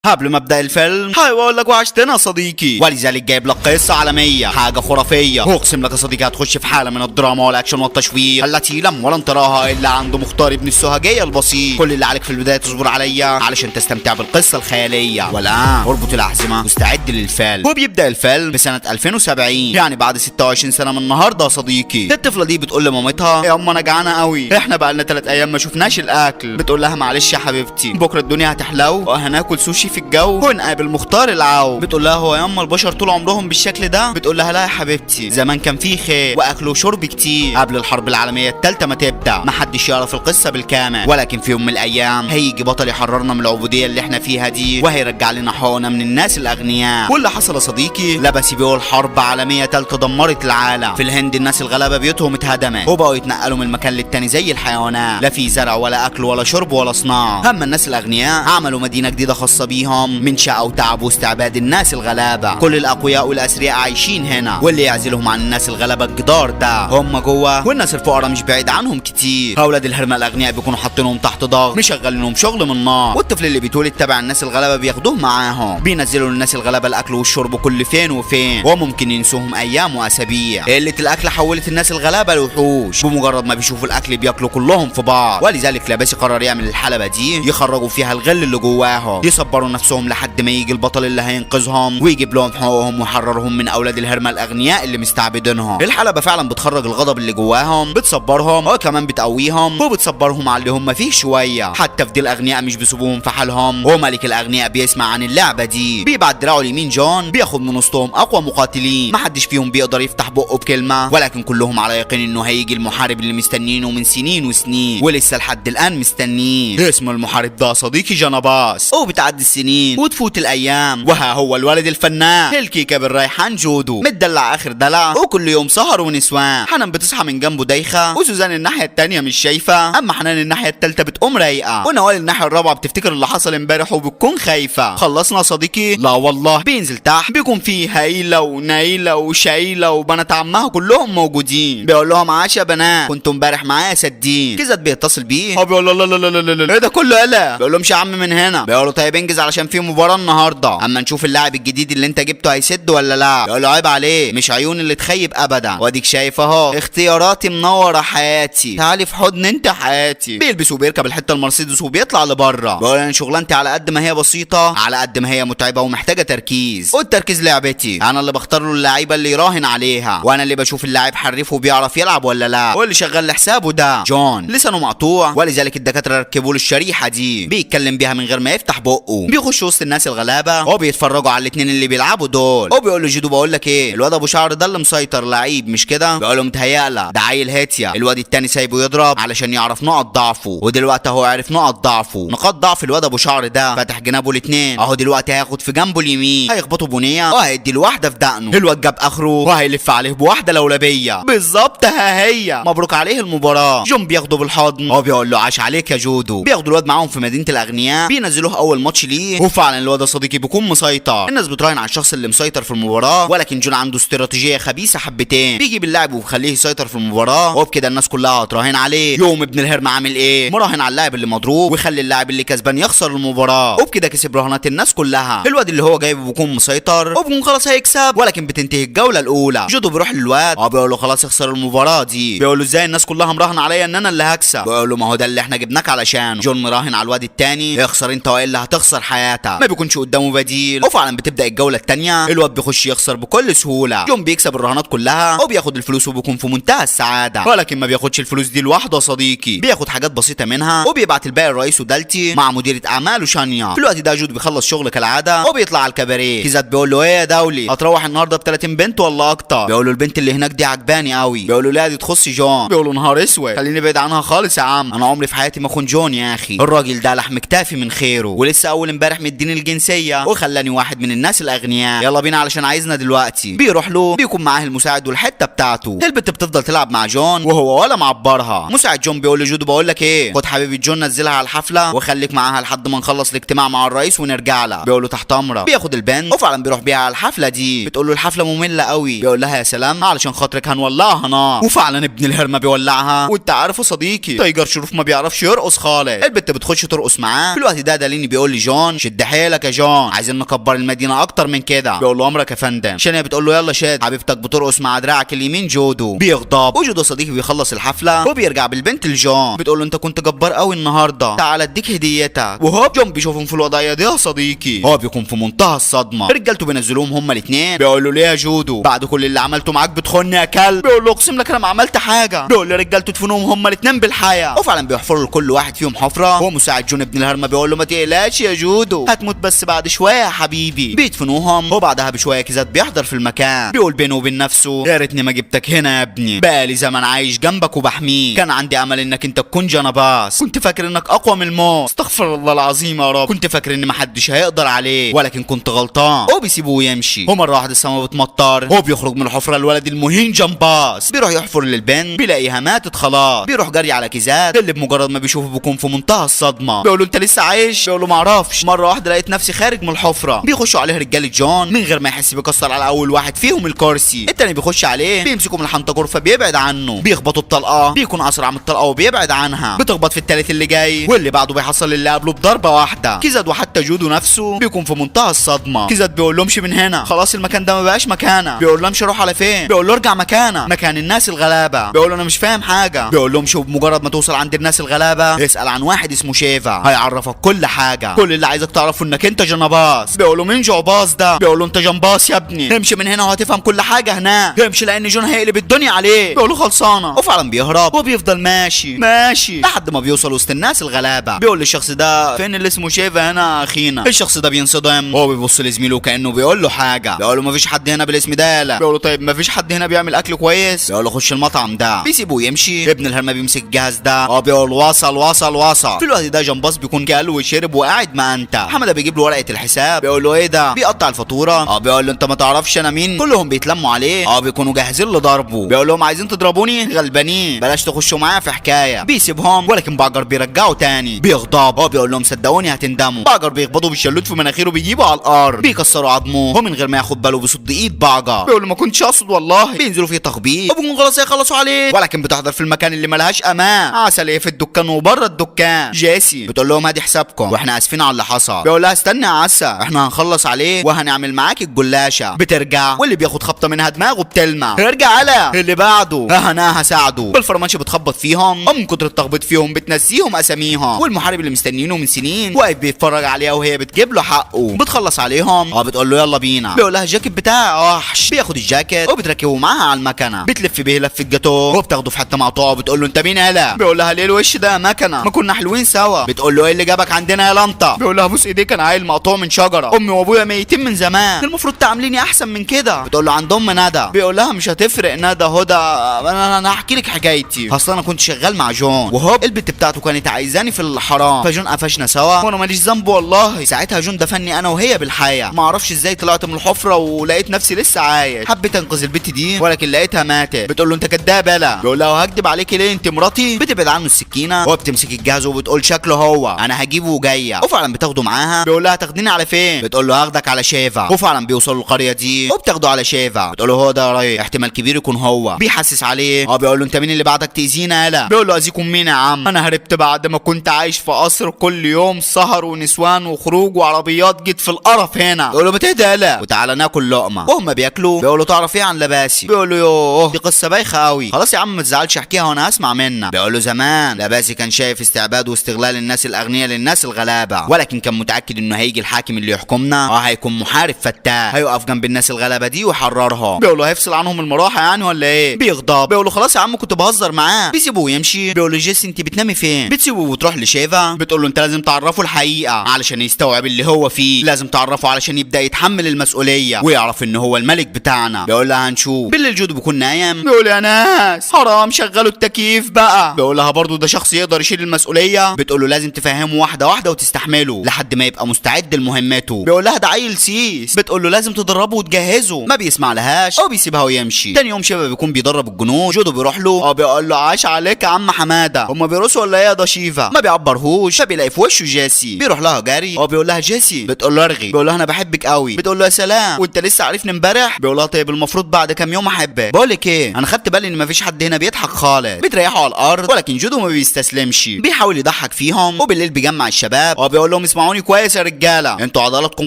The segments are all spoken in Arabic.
قبل ما ابدا الفيلم هقول لك وحشتنا يا صديقي، ولذلك جايب لك قصه عالميه، حاجه خرافيه. واقسم لك يا صديقي هتخش في حاله من الدراما والاكشن والتشويق التي لم ولن تراها الا عند مختار ابن السوهجيه البسيط. كل اللي عليك في البدايه تصبر عليا علشان تستمتع بالقصه الخياليه، والان اربط الاحزمه واستعد للفيلم. وبيبدا الفيلم بسنه 2070، يعني بعد 26 سنه من النهارده يا صديقي. الطفله دي بتقول لمامتها: يا اما انا جعانه قوي، احنا بقالنا 3 ايام ما شفناش الاكل. بتقول لها: معلش يا حبيبتي، بكره الدنيا هتحلو وهناكل سوشي في الجو ونقابل مختار العو. بتقول لها: هو ياما البشر طول عمرهم بالشكل ده؟ بتقول لها: لا يا حبيبتي، زمان كان فيه خير واكل وشرب كتير قبل الحرب العالميه الثالثه ما تبدا. محدش يعرف القصه بالكامل، ولكن في يوم من الايام هيجي بطل يحررنا من العبوديه اللي احنا فيها دي، وهيرجع لنا حقوقنا من الناس الاغنياء. واللي حصل يا صديقي لبس بيقول حرب عالميه ثالثه دمرت العالم. في الهند الناس الغلابه بيوتهم اتهدمت وبقوا يتنقلوا من مكان للتاني زي الحيوانات، لا في زرع ولا اكل ولا شرب ولا صناعه. اما الناس الاغنياء عملوا مدينه جديده خاصه بيهم من شقه وتعب واستعباد الناس الغلابه. كل الاقوياء والاثرياء عايشين هنا، واللي يعزلهم عن الناس الغلابه الجدار ده هم جوه، والناس الفقراء مش بعيد عنهم كتير. اولاد الهرمه الاغنياء بيكونوا حاطينهم تحت ضغط، مشغلينهم شغل من نار، والطفل اللي بيتولد تبع الناس الغلابه بياخدوه معاهم، بينزلوا للناس الغلابه الاكل والشرب كل فين وفين، وممكن ينسوهم ايام واسابيع. قله الاكل حولت الناس الغلابه لوحوش، بمجرد ما بيشوفوا الاكل بياكلوا كلهم في بعض. ولذلك لاباسي قرر يعمل الحلبه دي يخرجوا فيها الغل اللي جواهم، يصبروا نفسهم لحد ما يجي البطل اللي هينقذهم ويجيب لهم حقوقهم ويحررهم من اولاد الهرمه الاغنياء اللي مستعبدينهم. الحلبه فعلا بتخرج الغضب اللي جواهم، بتصبرهم وكمان بتقويهم وبتصبرهم على اللي هم فيه شويه. حتى في دي الاغنياء مش بيسيبوهم في حالهم، وملك الاغنياء بيسمع عن اللعبه دي، بيبعت دراعه اليمين جون بياخد من وسطهم اقوى مقاتلين، محدش فيهم بيقدر يفتح بقه بكلمه، ولكن كلهم على يقين انه هيجي المحارب اللي مستنينه من سنين وسنين، ولسه لحد الان مستنين. اسم المحارب ده صديقي جنباس، وبتعدي السنين وتفوت الايام، وها هو الولد الفنان الكيكه بالريحان جودو متدلع اخر دلع، وكل يوم سهر ونسوان. حنان بتصحى من جنبه دايخه، وسوزان الناحيه التانيه مش شايفه، اما حنان الناحيه التالته بتقوم رايقه، ونوال الناحيه الرابعه بتفتكر اللي حصل امبارح وبتكون خايفه. خلصنا يا صديقي؟ لا والله. بينزل تحت بيكون فيه هايله ونايله وشايله وبنات عمها كلهم موجودين، بيقول لهم: عاش يا بنات، كنتوا امبارح معايا سدين. كذا بيتصل بيه، هو بيقول: لا لا لا لا لا ايه ده كله؟ يلا بيقول لهمش يا عم من هنا. بيقول له: طيب انجز علشان في مباراه النهارده، اما نشوف اللاعب الجديد اللي انت جبته هيسد ولا لا. بيقول له: عيب عليه، مش عيون اللي تخيب ابدا، واديك شايف اهو اختياراتي منوره حياتي، تعالي في حضن انت حياتي. بيلبس وبيركب الحته المرسيدس وبيطلع لبره، بيقول: انا شغلانتي على قد ما هي بسيطه على قد ما هي متعبه ومحتاجه تركيز، والتركيز لعبتي، انا اللي بختار له اللعيبه اللي يراهن عليها، وانا اللي بشوف اللاعب حريف وبيعرف يلعب ولا لا، واللي شغال لحسابه ده جون لسانه مقطوع، ولذلك الدكاتره ركبوا له الشريحه دي بيتكلم بيها من غير ما يفتح بقه. بيخش وسط الناس الغلابه وبيتفرجوا على الاثنين اللي بيلعبوا دول، وبيقول له: جدو بقول لك ايه، الواد ابو شعر ده اللي مسيطر لعيب مش كده؟ بيقول له: متهيألك ده عيل هاتيا، الواد التاني سايبه يضرب علشان يعرف نقط ضعفه، ودلوقتي اهو عرف نقط ضعفه. نقاط ضعف الواد ابو شعر ده فتح جنابه الاثنين، اهو دلوقتي هياخد في جنبه اليمين هيخبطه بنيه وهيدي الواحده في دقنه، الواد جاب اخره وهيلف عليه بواحده لولبيه بالظبط. ها هي مبروك عليه المباراه. جون بياخده بالحضن، هو بيقول له: عاش عليك يا جودو. بياخدوا الواد معاهم في مدينه الاغنياء، بينزلوه اول ماتش ليه، وفعلا الواد يا صديقي بيكون مسيطر. الناس بتراهن على الشخص اللي مسيطر في المباراه، ولكن جون عنده استراتيجيه خبيثه حبتين، بيجيب اللاعب وبيخليه يسيطر في المباراه، وبكده الناس كلها هتراهن عليه. يوم ابن الهرم عامل ايه؟ مراهن على اللاعب اللي مضروب ويخلي اللاعب اللي كسبان يخسر المباراه، وبكده كسب رهانات الناس كلها. الواد اللي هو جايبه بيكون مسيطر وبيكون خلاص هيكسب، ولكن بتنتهي الجوله الاولى. جودو بيروح للواد بيقول له: خلاص اخسر المباراه دي. بيقول له: ازاي الناس كلها مراهنه عليا ان انا اللي هكسب؟ بيقول له: ما هو ده اللي احنا جبناك علشان. جون مراهن على الواد التاني: اخسر انت والا هتخسر حياتك، ما بيكونش قدامه بديل. وفعلا بتبدا الجوله الثانيه، الواد بيخش يخسر بكل سهوله. جون بيكسب الرهانات كلها وبياخد الفلوس وبيكون في منتهى السعاده، ولكن ما بياخدش الفلوس دي لوحده يا صديقي، بياخد حاجات بسيطه منها وبيبعت الباقي لرئيس ودالتي مع مديره اعماله شانيا. في الوقت ده جود بيخلص شغل كالعاده وبيطلع على الكباريه. كيزات بيقول له: ايه يا دولي، هتروح النهارده ب 30 بنت ولا اكتر؟ بيقول له: البنت اللي هناك دي عجباني قوي. بيقول له: لا دي تخص جون. بيقول له: نهار اسود، خليني بعيد عنها خالص يا عم، انا عمري في حياتي ما اخون جون يا اخي، الراجل ده لحم كتافي من خيره، ولسه اول امبارح مديني الجنسيه وخلاني واحد من الناس الاغنياء، يلا بينا علشان عايزنا دلوقتي. بيروح له، بيكون معاه المساعد والحته بتاعته. البنت بتفضل تلعب مع جون وهو ولا معبرها. مساعد جون بيقول لجودو: بقول لك ايه، خد حبيبي جون نزلها على الحفله وخليك معاها لحد ما نخلص الاجتماع مع الرئيس ونرجع لها. بيقول له: تحت امرك. بياخد البنت وفعلا بيروح بيها على الحفله دي. بتقول له: الحفله ممله قوي. بيقول لها: يا سلام، علشان خاطرك هنولعها نار. وفعلا ابن الهرمه بيولعها، وانت عارف يا صديقي تايجر شروف ما بيعرفش يرقص خالص. البنت بتخش ترقص معاه. في الوقت ده داليني بيقول لي: جون جون شد حيلك يا جون، عايزين نكبر المدينه اكتر من كده. بيقول له امرك يا فندم. شانيا بتقول له يلا شد، حبيبتك بترقص مع دراعك اليمين جودو. بيغضب وجودو صديقي بيخلص الحفله وبيرجع بالبنت لجون. بتقول له انت كنت جبار قوي النهارده، تعال اديك هديتك. وهو جون بيشوفهم في الوضعيه دي يا صديقي، هو بيكون في منتهى الصدمه. رجالته بينزلوهم هما الاثنين. بيقول له ليه يا جودو بعد كل اللي عملته معاك بتخوني يا كلب؟ بيقول له اقسم لك انا ما عملت حاجه. بيقول له رجالته تدفنوهم هما الاثنين بالحياه. وفعلا بيحفروا لكل واحد فيهم حفره. هو مساعد جون ابن الهرمه بيقول له ما تقلقش يا جودو، هتموت بس بعد شويه يا حبيبي. بيدفنوهم وبعدها بشويه كيزات بيحضر في المكان. بيقول بينه وبين نفسه يا ريتني ما جبتك هنا يا ابني، بقالي زمان عايش جنبك وبحميك، كان عندي امل انك انت تكون جنباس، كنت فاكر انك اقوى من الموت، استغفر الله العظيم يا رب، كنت فاكر ان محدش هيقدر عليه ولكن كنت غلطان. هو بيسيبه يمشي ومره واحده السما بتمطر. هو بيخرج من الحفره الولد المهين جنباس، بيروح يحفر للبنت بيلاقيها ماتت خلاص. بيروح جري على كيزات اللي بمجرد ما بيشوفه بيكون في منتهى الصدمه. بيقول له انت لسه عايش؟ بيقول له ما اعرفش، مره واحده لقيت نفسي خارج من الحفره. بيخشوا عليه رجاله جون من غير ما يحس، بيكسر على اول واحد فيهم الكرسي. التاني بيخش عليه بيمسكوا من الحنطه فبيبعد عنه، بيخبطوا الطلقه بيكون اسرع من الطلقه وبيبعد عنها، بتخبط في التالت اللي جاي واللي بعده بيحصل اللي قبله بضربه واحده. كيزات وحتى جودو نفسه بيكون في منتهى الصدمه. كيزات بيقول له امشي من هنا خلاص المكان ده ما بقاش مكانك. بيقول له امشي اروح على فين؟ بيقول له ارجع مكانك مكان الناس الغلابه. بيقول له انا مش فاهم حاجه. بيقول له امشي وبمجرد ما توصل عند الناس الغلابه اسال عن واحد اسمه شيفا هيعرفك كل حاجه، كل اللي عايزك تعرفه انك انت جنباس. بيقول له مين جوباس ده؟ بيقول له انت جنباس يا ابني، امشي من هنا وهتفهم كل حاجه هناك، امشي لان جون هيقلب الدنيا عليه. بيقول له خلصانه وفعلا بيهرب وبيفضل ماشي لحد ما بيوصل وسط الناس الغلابه. بيقول للشخص ده فين اللي اسمه شيفا هنا اخينا؟ الشخص ده بينصدم وهو بيبص لزميله كانه بيقول له حاجه. بيقول له مفيش حد هنا بالاسم ده. لا. بيقول له طيب مفيش حد هنا بيعمل اكل كويس؟ بيقول له خش المطعم ده. بيسيبه يمشي. ابن الهرمه بيمسك الجهاز ده بيقول وصل. في الوقت ده جنباس بيكون كل وشرب وقاعد ما انت. حماده بيجيب له ورقه الحساب. بيقول له ايه ده؟ بيقطع الفاتوره. بيقول له انت ما تعرفش انا مين؟ كلهم بيتلموا عليه. بيكونوا جاهزين لضربه. بيقول لهم عايزين تضربوني؟ غلبانين، بلاش تخشوا معايا في حكايه. بيسيبهم ولكن باجر بيرجعوا تاني. بيغضب. بيقول لهم صدقوني هتندموا. باجر بيخبطوا بالشلوت في مناخيره بيجيبوا على الارض، بيكسروا عظمه ومن غير ما ياخد باله بيصد ايد باجر. بيقول له ما كنتش اقصد والله. بينزلوا فيه تخبيط وبيكون خلاص هيخلصوا عليه ولكن بتحضر في المكان اللي ملهاش امان. عسل ايه في الدكان وبره الدكان. جيسي بتقول لهم ادي حسابكم واحنا اسفين على اللي حصل. بيقول لها استنى يا عسى احنا هنخلص عليه وهنعمل معاك الجلاشه. بترجع واللي بياخد خبطه منها دماغه بتلمع. ارجع على اللي بعده انا هساعده. بالفرمانش بتخبط فيهم ومن كتر التخبيط فيهم بتنسيهم اساميهم، والمحارب اللي مستنيينه من سنين واقف بيتفرج عليها وهي بتجيب له حقه. بتخلص عليهم بتقول له يلا بينا. بيقول لها الجاكيت بتاعي وحش. بياخد الجاكيت وبتركبه معاها على المكنه. بتلف بيه لفه جاتو وبتاخده في حته مقطوعه. بتقول له انت مين يالا؟ بيقول لها ليه الوش ده مكنه ما كنا حلوين سوا. بتقول له ايه اللي جابك عندنا يا لنطه؟ بيقول لها بوس ايديك انا عيل مقطوع من شجره، امي وابويا ميتين من زمان، المفروض تعامليني احسن من كده. بتقول له عند ام ندى. بيقول لها مش هتفرق ندى هدى، انا هحكي لك حكايتي. اصل انا كنت شغال مع جون وهوب البت بتاعته كانت عايزاني في الحرام فجون قفشنا سوا وانا ماليش ذنب والله. ساعتها جون دفني انا وهي بالحياه، ما اعرفش ازاي طلعت من الحفره ولقيت نفسي لسه عايش. حبيت انقذ البت دي ولكن لقيتها ماتت. بتقول له انت كداب يالا. بيقول لها هكدب عليكي ليه انت مراتي؟ بتبعد عنه السكينه وبتمسك الجهاز وبتقول شكله هو انا هجيبه وجايه. وفعلا بتاخده معاها. بيقول لها تاخديني على فين؟ بتقول له هاخدك على شيفا. وفعلا بيوصلوا القريه دي وبتاخده على شيفا. بتقول له هو ده رايح احتمال كبير يكون هو. بيحسس عليه. بيقول له انت مين اللي بعدك تاذينا يالا؟ بيقول له اذيكم مين يا عم؟ انا هربت بعد ما كنت عايش في قصر كل يوم سهر ونسوان وخروج وعربيات، جيت في القرف هنا. بيقول له ما تهدى يالا وتعالى ناكل لقمه. وهم بياكلوا بيقول له تعرف ايه عن لباسي؟ بيقول له يوه دي قصه بايخه قوي. خلاص يا عم ما تزعلش احكيها وانا هسمع منك. بيقول له زمان لباسي كان شايف استعباد واستغلال الناس الاغنياء للناس الغلابه ولكن كان متاكد انه هيجي الحاكم اللي يحكمنا هيكون محارب فتاح هيقف جنب الناس الغلابه دي ويحررها. بيقول له هيفصل عنهم المراحه يعني ولا ايه؟ بيغضب. بيقول له خلاص يا عم كنت بهزر معاه. بيسيبه ويمشي. بيقول له جيسي انت بتنامي فين؟ بتسيبه وتروح لشيفا. بتقول له انت لازم تعرفه الحقيقه علشان يستوعب اللي هو فيه، لازم تعرفه علشان يبدا يتحمل المسؤوليه ويعرف ان هو الملك بتاعنا. بيقول لها هنشوف. بالليل جودو بيكون نايم. بيقول يا ناس حرام شغلوا التكييف بقى. بيقول لها برضه ده شخص يقدر يشيل المسؤوليه. بتقول له لازم تفهمه واحده واحده وتستحمله لحد ما يبقى مستعد لمهمته. بيقول لها ده عيل سيس. بتقول له لازم تدربه وتجهزه. ما بيسمع لهاش او بيسيبها ويمشي. تاني يوم شيفا بيكون بيدرب الجنود. جودو بيروح له بيقول له عاش عليك يا عم حماده، هم بيرقصوا ولا ايه يا ده شيفا؟ ما بيعبرهوش. فبيلاقي في وشه جيسي. بيروح لها جاري بيقول لها جيسي. بتقول له ارغي. بيقول لها انا بحبك قوي. بتقول له يا سلام وانت لسه عارفني امبارح؟ بيقول لها طيب المفروض بعد كام يوم احبك. بقول لك ايه انا خدت بالي ان مفيش حد هنا بيضحك خالص. بتريحوا على الارض ولكن جودو ما بيستسلمش، بيحاول يضحك فيهم. وبالليل بيجمع الشباب بيقول لهم اسمعوا اسمعوني كويس يا رجاله، انتوا عضلاتكم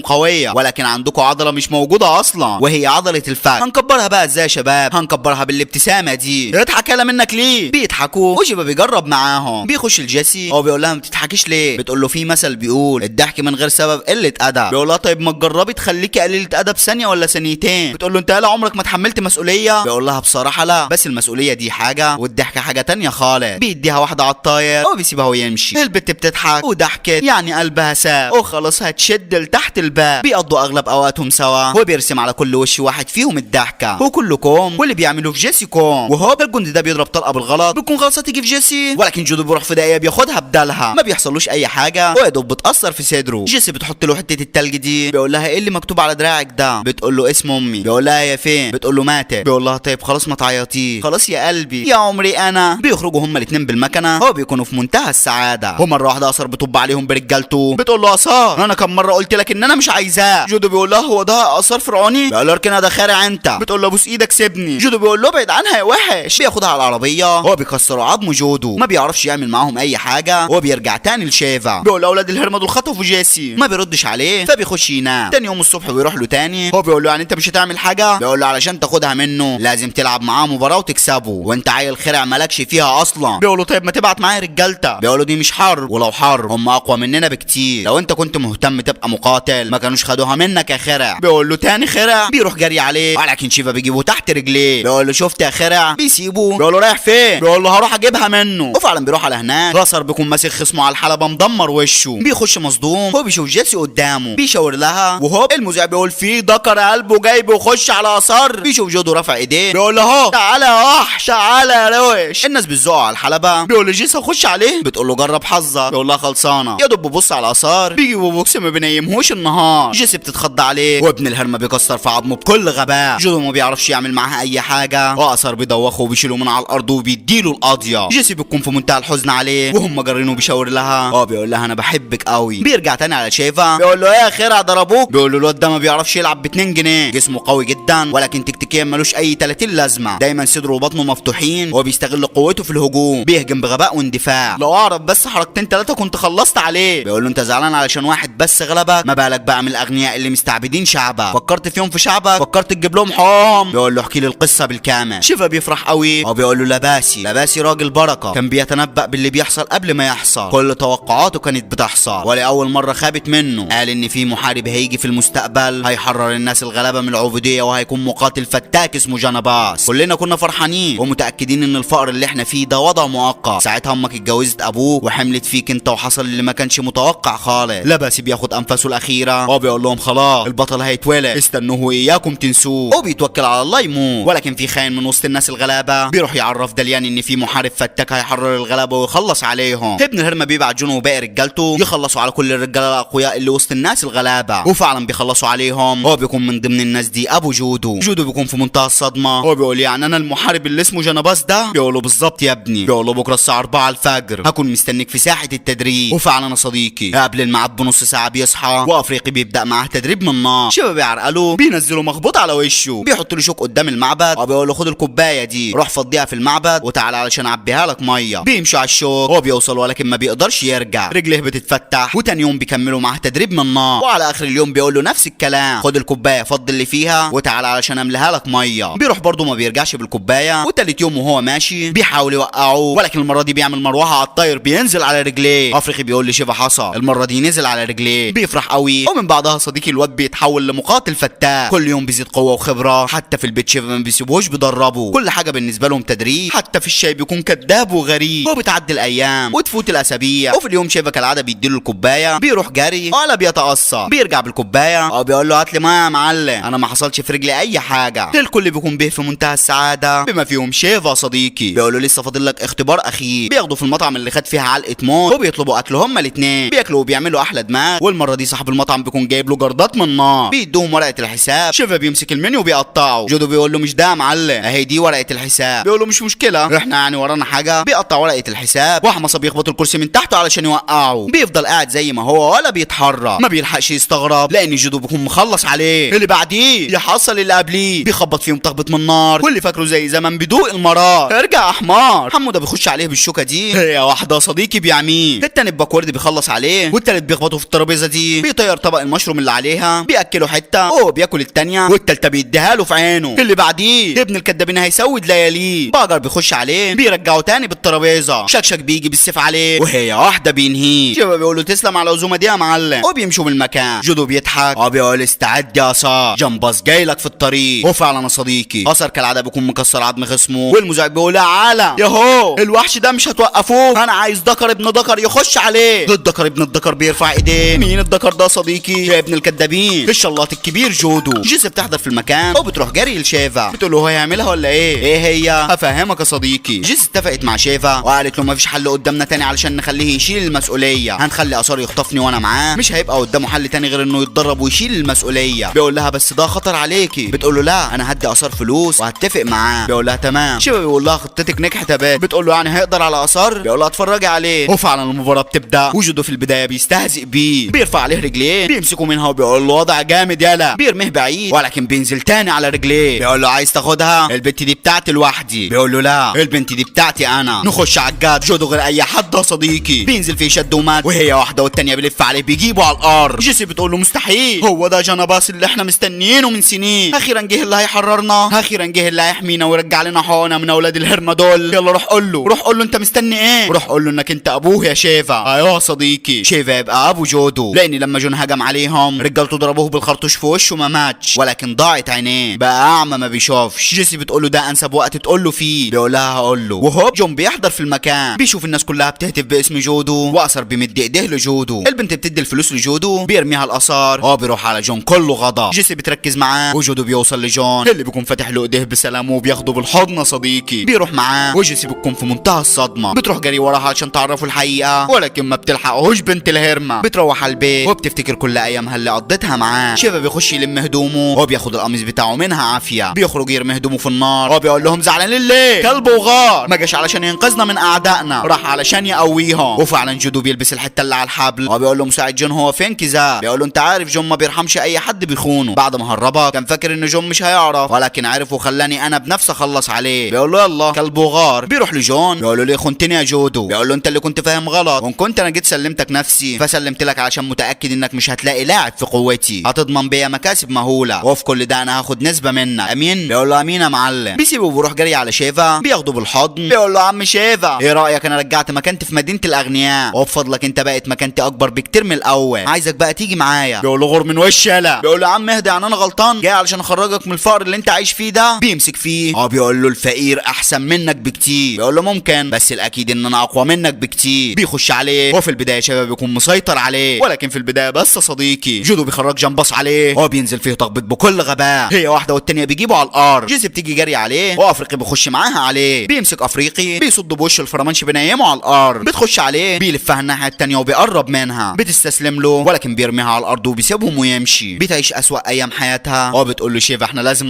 قويه ولكن عندكم عضله مش موجوده اصلا وهي عضله الفك. هنكبرها بقى ازاي يا شباب؟ هنكبرها بالابتسامه دي. اضحك يالا منك ليه؟ بيضحكوا وجيبه بيجرب معاهم. بيخش الجيسي هو بيقول لها ما بتضحكيش ليه؟ بتقول له في مثل بيقول الضحك من غير سبب قله ادب. بيقول لها طيب ما تجربي تخليكي قليله ادب ثانيه ولا ثانيتين. بتقول له انت يالا عمرك ما اتحملت مسؤوليه؟ بيقول لها بصراحه لا، بس المسؤوليه دي حاجه والضحك حاجه تانية خالص. بيديها واحده على الطاير وبيسيبها ويمشي. البت بتضحك وضحكت يعني قلبها ساب وخلاص هتشد لتحت الباب. بيقضوا اغلب اوقاتهم سوا وبيرسم على كل وش واحد فيهم الضحكه وكله كوم واللي بيعملوه في جيسي كوم. وهو الجندي ده بيضرب طلقه بالغلط بتكون خلاص هتيجي في جيسي ولكن جودو بيروح في دقيقه بياخدها بدالها. ما بيحصلوش اي حاجه ويا دوب بتاثر في صدره. جيسي بتحط له حته التلج دي. بيقول لها ايه اللي مكتوب على دراعك ده؟ بتقول له اسم امي. بيقول لها يا فين؟ بتقول له ماتت. بيقول لها طيب خلاص ما تعيطيش، خلاص يا قلبي يا عمري انا. بيخرجوا هما الاثنين بالمكنه هو بيكونوا في منتهى السعاده. ومره واحده اثر بتطب عليهم برجالته. بتقول له اثار انا كم مره قلت لك ان انا مش عايزاه. جودو بيقول لها هو ده اثار فرعوني؟ بيقول له اركنها ده خارع انت. بتقول له بوس ايدك سيبني. جودو بيقول له ابعد عنها يا وحش. بياخدها على العربيه هو بيكسروا عظم جودو. ما بيعرفش يعمل معاهم اي حاجه وبيرجع تاني لشيفا. بيقول له اولاد الهرمه دول خطفوا جيسي. ما بيردش عليه فبيخش ينام. تاني يوم الصبح بيروح له تاني. هو بيقول له يعني انت مش هتعمل حاجه؟ بيقول له علشان تاخدها منه لازم تلعب معاه مباراه وتكسبه وانت عيل خرع مالكش فيها اصلا. بيقول له طيب ما تبعت معايا رجالتك. بيقول له دي مش حرب ولو حرب هم اقوى مننا بكتير، لو انت كنت مهتم تبقى مقاتل ما كانوش خدوها منك يا خرع. بيقول له تاني خرع. بيروح جري عليه ولكن شيفا بيجيبه تحت رجليه. بيقول له شفت يا خرع؟ بيسيبه. بيقول له رايح فين؟ بيقول له هروح اجيبها منه. وفعلا بيروح على هناك. راسر بيكون ماسك خصمه على الحلبه مدمر وشه. بيخش مصدوم هو بيشوف جيسي قدامه. بيشاور لها وهو المذيع بيقول في ذكر قلبه جاي بيخش على اثار. بيشوف جودو رافع ايديه. بيقول له اهو تعالى يا وحش تعالى يا روش. الناس بتزقوا على الحلبه. بيقول له جيسي اخش عليه. بتقول له جرب حظك. بيقول لها خلصانه. يا دوب ببص على اثار بيجيبوا بوكس ما بينيمهوش النهار. جيسي بتتخض عليه وابن الهرمه بيكسر في عظمه بكل غباء. جودو ما بيعرفش يعمل معاها اي حاجه واثار بيدوخه وبيشيله من على الارض وبيديله القاضيه. جيسي بتكون في منتهى الحزن عليه وهم جارينه بيشاور لها. بيقول لها انا بحبك قوي. بيرجع تاني على شيفا. بيقول له ايه يا خير ضربوك؟ بيقول له الواد ده ما بيعرفش يلعب ب 2 جنيه. جسمه قوي جدا ولكن تكتيكيا ملوش اي 30 لازمه. دايما صدره وبطنه مفتوحين وبيستغل قوته في الهجوم. بيهجم بغباء واندفاع. لو اعرف بس حركتين 3 كنت خلصت عليه. بيقول له انت زعلان علشان واحد بس غلبك؟ ما بالك بقى من الاغنياء اللي مستعبدين شعبك؟ فكرت فيهم في شعبك؟ فكرت تجيب لهم حقوقهم؟ بيقول له احكي لي القصه بالكامل. شيفا بيفرح قوي وبيقول له لباسي راجل بركه كان بيتنبأ باللي بيحصل قبل ما يحصل. كل توقعاته كانت بتحصل ولاول مره خابت منه. قال ان في محارب هيجي في المستقبل هيحرر الناس الغلابه من العبوديه وهيكون مقاتل فتاك اسمه جانباس. كلنا كنا فرحانين ومتاكدين ان الفقر اللي احنا فيه ده وضع مؤقت. ساعتها امك اتجوزت ابوك وحملت فيك انت وحصل اللي ما كانش متوقع خالص. لباسي بياخد انفاسه الاخيره وبيقول لهم خلاص البطل هيتولد استنوه واياكم تنسوه. وبيتوكل على الله يموت. ولكن في خاين من وسط الناس الغلابه بيروح يعرف دليان ان في محارب فتاك هيحرر الغلابه ويخلص عليهم. ابن الهرمه بيبعت جون وباقي رجالته يخلصوا على كل الرجاله الاقوياء اللي وسط الناس الغلابه وفعلا بيخلصوا عليهم. هو بيكون من ضمن الناس دي ابو جودو. جودو بيكون في منتهى الصدمه. هو بيقول يعني انا المحارب اللي اسمه جانباس ده؟ بيقول له بالظبط يا ابني. بيقول له بكره الساعه 4 الفجر هكون مستنيك في ساحه التدريب. وفعلا يا صديقي قبل الميعاد بنص ساعه بيصحى وافريقي بيبدا معاه تدريب من النار. شباب بيعرقله بينزلوا مخبوط على وشه. بيحط له شوك قدام المعبد وبيقول له خد الكوبايه دي روح فضيها في المعبد وتعالى علشان اعبيها لك ميه. بيمشي على الشوك هو بيوصل ولكن ما بيقدرش يرجع. رجليه بتتفتح وتاني يوم بيكملوا معاه تدريب من النار. وعلى اخر اليوم بيقول له نفس الكلام خد الكوبايه فضي اللي فيها وتعالى علشان املاها لك ميه. بيروح برضه ما بيرجعش بالكوبايه. وتالت يوم وهو ماشي بيحاول يوقعه ولكن المره دي بيعمل مروحه على الطاير بينزل على رجليه. افريقي بيقول لي شبه حصل المره دي نزل على رجليه. بيفرح قوي ومن بعدها صديقي الواد بيتحول لمقاتل فتاك. كل يوم بيزيد قوه وخبره. حتى في البيت شبه ما بيسيبوهوش بيدربوا. كل حاجه بالنسبه لهم تدريب. حتى في الشاي بيكون كذاب وغريب. وبتعدي الايام وتفوت الاسابيع وفي اليوم شبه كالعاده بيديله الكوبايه. بيروح جري ولا بيتقصى. بيرجع بالكوبايه وبيقول له هات لي ميه يا معلم انا ما حصلش في رجلي اي حاجه. الكل بيكون به في منتهى السعاده بما فيهم شيفا صديقي. بيقول له لسه فاضل لك اختبار اخير. بياخدوا في المطعم اللي خد فيها علقه موت وبيطلبوا اكل هما الاثنين. بياكلوا وبيعملوا احلى دماغ. والمره دي صاحب المطعم بيكون جايب له جردات من نار. بيدوهم ورقه الحساب. شيفا بيمسك المنيو وبيقطعه. جودو بيقول له مش ده يا معلم اهي دي ورقه الحساب. بيقول له مش مشكله احنا يعني ورانا حاجه. بيقطع ورقه الحساب وحمصه بيخبط الكرسي من تحته علشان يوقعه. بيفضل قاعد زي ما هو ولا بيتحرك. ما بيلحقش يستغرب لان جودو بيكون مخلص عليه. اللي بعديه يحصل اللي قبليه بيخبط فيهم تخبط من نار واللي فاكره زي زمان بدوق المرار. ارجع يا حمار. حمو ده بيخش عليه بالشوكه دي هي واحده صديقي بيعميه. التاني الباكورد بيخلص عليه والتالت بيخبطوا في الترابيزه دي، بيطير طبق المشروم اللي عليها، بياكله حته وهو بياكل التانيه، والتالته بيديها له في عينه. اللي بعديه ابن الكدابين هيسود لياليه، باجر بيخش عليه بيرجعه تاني بالترابيزه، شكشك بيجي بالسيف عليه وهي واحده بينهيه. شباب بيقولوا تسلم على العزومه دي يا معلم، وبيمشوا من المكان. جودو بيضحك وبيقول استعد يا صاح، جمباز جاي لك في الطريق. وفعلا يا صديقي اثر كالعاده بيكون مكسر عظم خصمه، والمذيع بيقول يا عالم ياهو الوحش ده مش هتوقفوه، انا عايز ذكر ابن ذكر يخش عليه. الذكر ابن الذكر بيرفع ايديه. مين الذكر ده يا صديقي؟ يا ابن الكدابين الشلاط الكبير جودو. جيسي بتحضر في المكان وبتروح جري لشيفا، بتقول له هو هيعملها ولا ايه هي؟ هفهمك يا صديقي. جيسي اتفقت مع شيفا وقالت له مفيش حل قدامنا تاني علشان نخليه يشيل المسؤوليه، هنخلي اثار يخطفني وانا معاه، مش هيبقى قدامه حل تاني غير انه يتدرب ويشيل المسؤوليه. بيقول لها بس ده خطر عليكي. بتقول له لا انا هدي اثار فلوس وهتفق معاه. بيقول لها تمام. شيفا بيقول لها خطتك نجحت يا بات. بتقول له يعني هيقدر على اثار؟ بيقول لها اتفرجي عليه. وفعلا المباراه بتبدا، وجوده في البدايه بيستهزئ بيه، بيرفع عليه رجليه بيمسكوا منها وبيقول له وضع جامد يلا، بيرميه بعيد ولكن بينزل تاني على رجليه. بيقول له عايز تاخدها؟ البنت دي بتاعتي لوحدي. بيقول له لا البنت دي بتاعتي انا. نخش على الجد. جودو غير اي حد يا صديقي، بينزل فيه شد ومات، وهي واحده والتانيه بيلف عليه بيجيبه على الارض. جيسي بتقول له مستحيل، هو ده جنباس اللي احنا مستنيينه من سنين، اخيرا جه اللي هيحررنا، اخيرا جه اللي هيحمينا ويرجع لنا حقنا من اولاد الهرمه دول. يلا روح قول له، روح قول له انت مستني ايه، روح قول له انك انت ابوه يا شيفا. ايوه يا صديقي شيفا يبقى ابو جودو، لان لما جون هجم عليهم رجالته ضربوه بالخرطوش في وشه ما ماتش، ولكن ضاعت عينيه بقى اعمى ما بيشوفش. جيسي بتقول له ده انسب وقت تقول له فيه. بيقول لها هقول له. وهوب جون بيحضر في المكان، بيشوف الناس كلها بتهتف باسم جودو، واثر بيمد ايديه لجودو. البنت بتدي الفلوس لجودو بيرميها الاثار، هو بيروح على جون كله غضب. جيسي بتركز معاه وجودو بيوصل لجون اللي بيكون فاتح له ايديه بسلامه وبياخده بالحضن صديقي. بيروح معاه وجيسي بتكون في منتهى الصدمه، بتروح جري وراها عشان تعرفوا الحقيقه ولكن ما بتلحقهوش بنت الهرمه. بتروح على البيت وبتفتكر كل ايامها اللي قضتها معاه. شيفا بيخش يلم هدومه وبياخد القميص بتاعه منها عافيه، بيخرج يرمي هدومه في النار وبيقول لهم زعلانين ليه؟ كلب وغار، ما جاش علشان ينقذنا من اعدائنا، راح علشان يقويهم. وفعلا جودو بيلبس الحته اللي على الحبل وبيقول له مساعد جون هو فين كذاب؟ بيقول له انت عارف جون ما بيرحمش اي حد بيخونه، بعد ما هربك كان فاكر ان جون مش هيعرف ولكن عرف وخلاني انا بنفسي اخلص عليه. بيقول له يلا كلب وغار. بيروح لجون بيقول له ليه خنتني يا جودو؟ بيقول له انت اللي كنت فاهم غلط، وان كنت انا جيت سلمتك نفسي فسلمت لك علشان متاكد انك مش هتلاقي لاعب في قوتي هتضمن بيا مكاسب مهوله، وفي كل ده انا هاخد نسبه منك. امين؟ بيقول له امين يا معلم. بيسيبه وبيروح جري على شيفا بياخده بالحضن. بيقول له عم شيفا ايه رايك انا رجعت مكانتي في مدينه الاغنياء وبفضلك انت بقت مكانتي اكبر بكتير من الاول، عايزك بقى تيجي معايا. بيقول له غور من وش يالا. بيقول له يا عم اهدى يعني انا غلطان جاي علشان اخرجك من الفقر اللي انت عايش فيه ده؟ بيمسك فيه بيقول له الفقير احسن منك بكتير. بيقول له ممكن بس الاكيد ان انا اقوى منك بكتير. بيخش عليه وفي البدايه شباب بيكون مسيطر عليه ولكن في البدايه بس يا صديقي جودو بيخرج جنباص عليه بينزل فيه تخبيط بكل غباء، هي واحده والتانيه بيجيبوا على الارض. جيسي بتيجي جري عليه وافريقي بيخش معاها عليه، بيمسك افريقي بيصد بوش الفرمانش بينيمه على الارض، بتخش عليه بيلفها الناحيه التانيه وبيقرب منها، بتستسلم له ولكن بيرميها على الارض وبيسيبهم ويمشي. بتعيش اسوأ ايام حياتها وبتقول له شيفا احنا لازم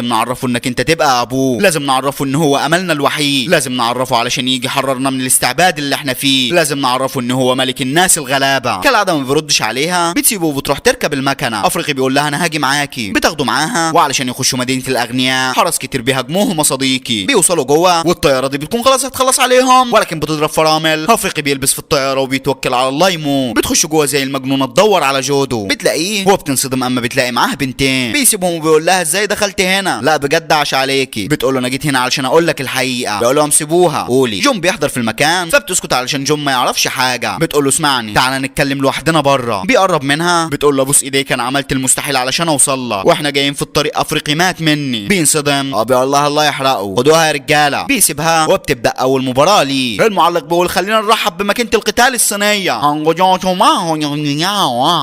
نعرفه انك انت تبقى ابوه، لازم نعرفه ان هو املنا الوحيد، لازم نعرفه علشان يجي يحررنا من الاستعباد اللي احنا فيه، لازم نعرفه ان هو ملك الناس الغلابه. كالعاده ما بيردش عليها، بتسيبه وبتروح تركب المكنه. افريقي بيقول لها انا هاجي معاكي، بتاخده معاها وعلشان يخشوا مدينه الاغنياء حرس كتير بيهاجموهم يا صديقي. بيوصلوا جوه والطياره دي بتكون خلاص هتخلص عليهم ولكن بتضرب فرامل. افريقي بيلبس في الطياره وبيتوكل على الله يموت. بتخش جوه زي المجنونه تدور على جودو، بتلاقيه هو بتنصدم اما بتلاقي معاه بنتين. بيسيبهم وبيقول لها ازاي دخلت هنا؟ لا بجد عاش عليكي. بتقول له انا جيت هنا علشان اقول لك الحقيقه. بيقول لهم سيبوها قولي. جون بيحضر في المكان فبتسكت علشان جون ما يعرفش حاجه. بتقول له اسمعني تعالى نتكلم لوحدنا بره. بيقرب منها بتقول له بص ايديك انا عملت المستحيل علشان اوصل لك واحنا جايين في الطريق افريقي مات مني. بينصدم بيقول لها الله يحرقه خدوها يا رجاله. بيسيبها وبتبدا اول مباراه ليه. المعلق بيقول خلينا نرحب بماكينه القتال الصينيه.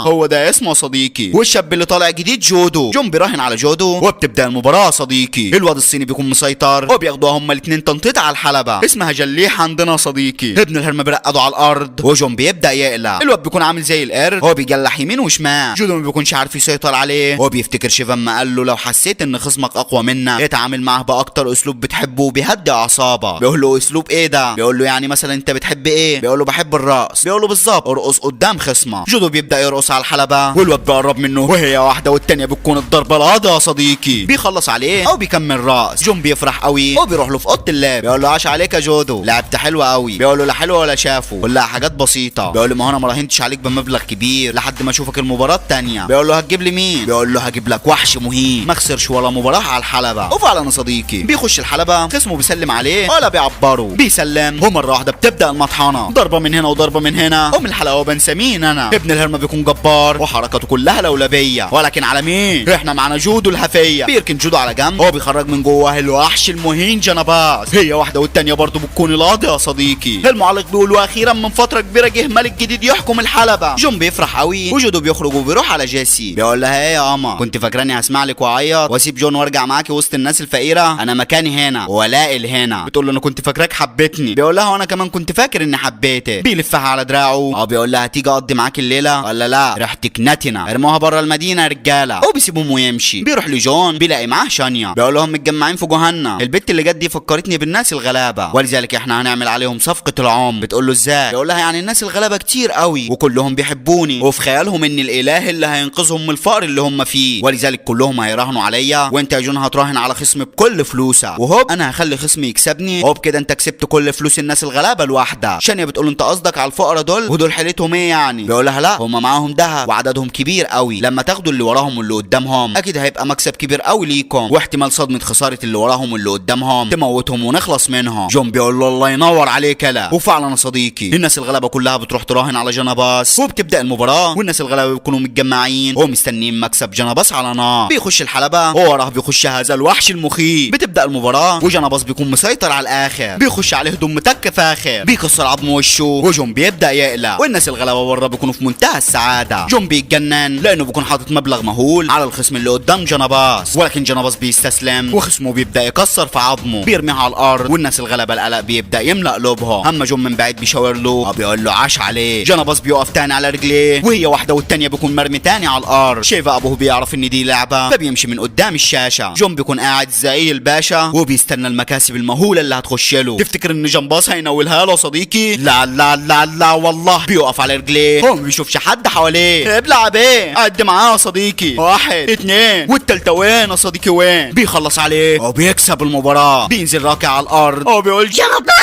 هو ده اسمه صديقي والشاب اللي طالع جديد جودو. جون بيراهن على جودو وبتبدا المباراه صديقي. الواد الصيني بيكون مسيطر وبياخدوها هما الاثنين تنطيط على الحلبه اسمها جليح عندنا صديقي. ابن الهرمه بيرقدوا على الارض وجون بيبدا يقلق. الواد بيكون عامل زي القرد هو بيجلح يمين وشمال. جودو ما بيكونش عارف يسيطر عليه. هو بيفتكر شيفان ما قال له لو حسيت ان خصمك اقوى منك اتعامل معاه باكتر اسلوب بتحبه وبيهدي اعصابه. بيقول له اسلوب ايه ده؟ بيقول له يعني مثلا انت بتحب ايه؟ بيقول له بحب الرقص. بيقول له بالظبط ارقص قدام خصمك. جودو بيبدا يرقص على الحلبه والواد بيقرب منه وهي واحده والتانيه بتكون الضربه القاضيه يا صديقي. بيخلص عليه او بيكمل رقص. جون بيفرح قوي وبيروح له في اوضه اللعب. بيقول له عاش عليك يا جودو لعبت حلوه قوي. بيقول له لا حلوه ولا شافه كلها حاجات بسيطه. بيقول له ما هو انا ما راهنتش عليك بمبلغ كبير لحد ما اشوفك المباراه الثانيه. بيقول له هتجيب لي مين؟ بيقول له هجيب لك وحش مهين ما خسرش ولا مباراه على الحلبه. وفعلا يا صديقي بيخش الحلبه، خصمه بيسلم عليه ولا بيعبره، بيسلم ومره واحده بتبدا المطحنه، ضربه من هنا وضربه من هنا. ام الحلقه وبنسى مين انا. ابن الهرمه بيكون جبار وحركاته كلها لولبيه، ولكن على مين؟ احنا معانا جودو الهفيه. بيركن جودو على جنب، هو بيخرج من جواه الوحش المهين جنباز. هي واحده والتانيه برضه بتكون القاضي يا صديقي. المعلق بيقول واخيرا من فتره كبيره جه ملك جديد يحكم الحلبه. جون بيفرح قوي وجودو بيخرج وبيروح على جيسي. بيقول لها ايه يا اما كنت فاكراني هسمع لك واعيط واسيب جون وارجع معاكي وسط الناس الفقيره؟ انا مكاني هنا ولاقي هنا. بتقول له انا كنت فاكراك حبيتني. بيقول لها وانا كمان كنت فاكر اني حبيتك. بيلفها على دراعه. بيقول لها تيجي اقضي معاكي الليله ولا لا؟ ريحتك نتنه، ارموها بره المدينه يا رجاله. وبيسيبهم ويمشي. بيروح لجون بيلاقي معاه شانيا. بيقول لهم متجمعين في جهنم، البت اللي جت دي فكرتني بالناس الغلابه ولذلك احنا هنعمل عليهم صفقه العمر. بتقول له ازاي؟ بيقول لها يعني الناس الغلابه كتير قوي وكلهم بيحبوني وفي خيالهم ان الاله اللي هينقذهم من الفقر اللي هم فيه، ولذلك كلهم هيراهنوا عليا وانت يا جون هتراهن على خصمي بكل فلوسه، وهوب انا هخلي خصمي يكسبني، هوب كده انت كسبت كل فلوس الناس الغلابه الواحده. شانيا بتقول له انت قصدك على الفقراء دول ودول حيلتهم ايه يعني؟ بيقول لها لا هم معاهم دهب وعددهم كبير قوي، لما تاخدوا اللي وراهم واللي قدامهم اكيد هيبقى مكسب كبير قوي ليكم، واحتمال صدمه خساره اللي وراهم واللي قدامهم تموتهم ونخلص منهم. جون بيقول له الله ينور عليك يلا. وفعلا يا صديقي الناس الغلابه كلها بتروح تراهن على جنباس وبتبدا المباراه، والناس الغلابه بيكونوا متجمعين ومستنيين مكسب جنباس على نار. بيخش الحلبه ووراه بيخش هذا الوحش المخيف. بتبدا المباراه وجنباس بيكون مسيطر على الاخر، بيخش عليه هدوم متك فاخر، بيكسر عظم وشه وجون بيبدا يقلق، والناس الغلابه بره بيكونوا في منتهى السعاده. جون بيتجنن لانه بيكون حاطط مبلغ مهول على الخصم اللي قدام جنباس، ولكن جنباس بيستسلم وخصمه بيبدا يكسر في عظمه، بيرميها على الارض، والناس الغلابه القلق بيبدا يملا قلوبها. اما جون من بعيد بيشاور له بيقول له عاش عليه. جنباس بيقف تاني على رجليه وهي واحده والتانيه بيكون مرمي تاني على الارض. شايف ابوه بيعرف ان دي لعبه فبيمشي من قدام الشاشه. جون بيكون قاعد زي الباشا وبيستنى المكاسب المهوله اللي هتخش له. تفتكر ان جنباس هينولها له صديقي؟ لا لا لا لا والله. بيقف على رجليه هو ما بيشوفش حد حواليه. ابلع بيه قد معاه يا صديقي، 1 2 والتالتة وين يا صديقي وين؟ بيخلص عليه وبيكسب المباراه. بينزل راكع على الارض وبيقول جنباس.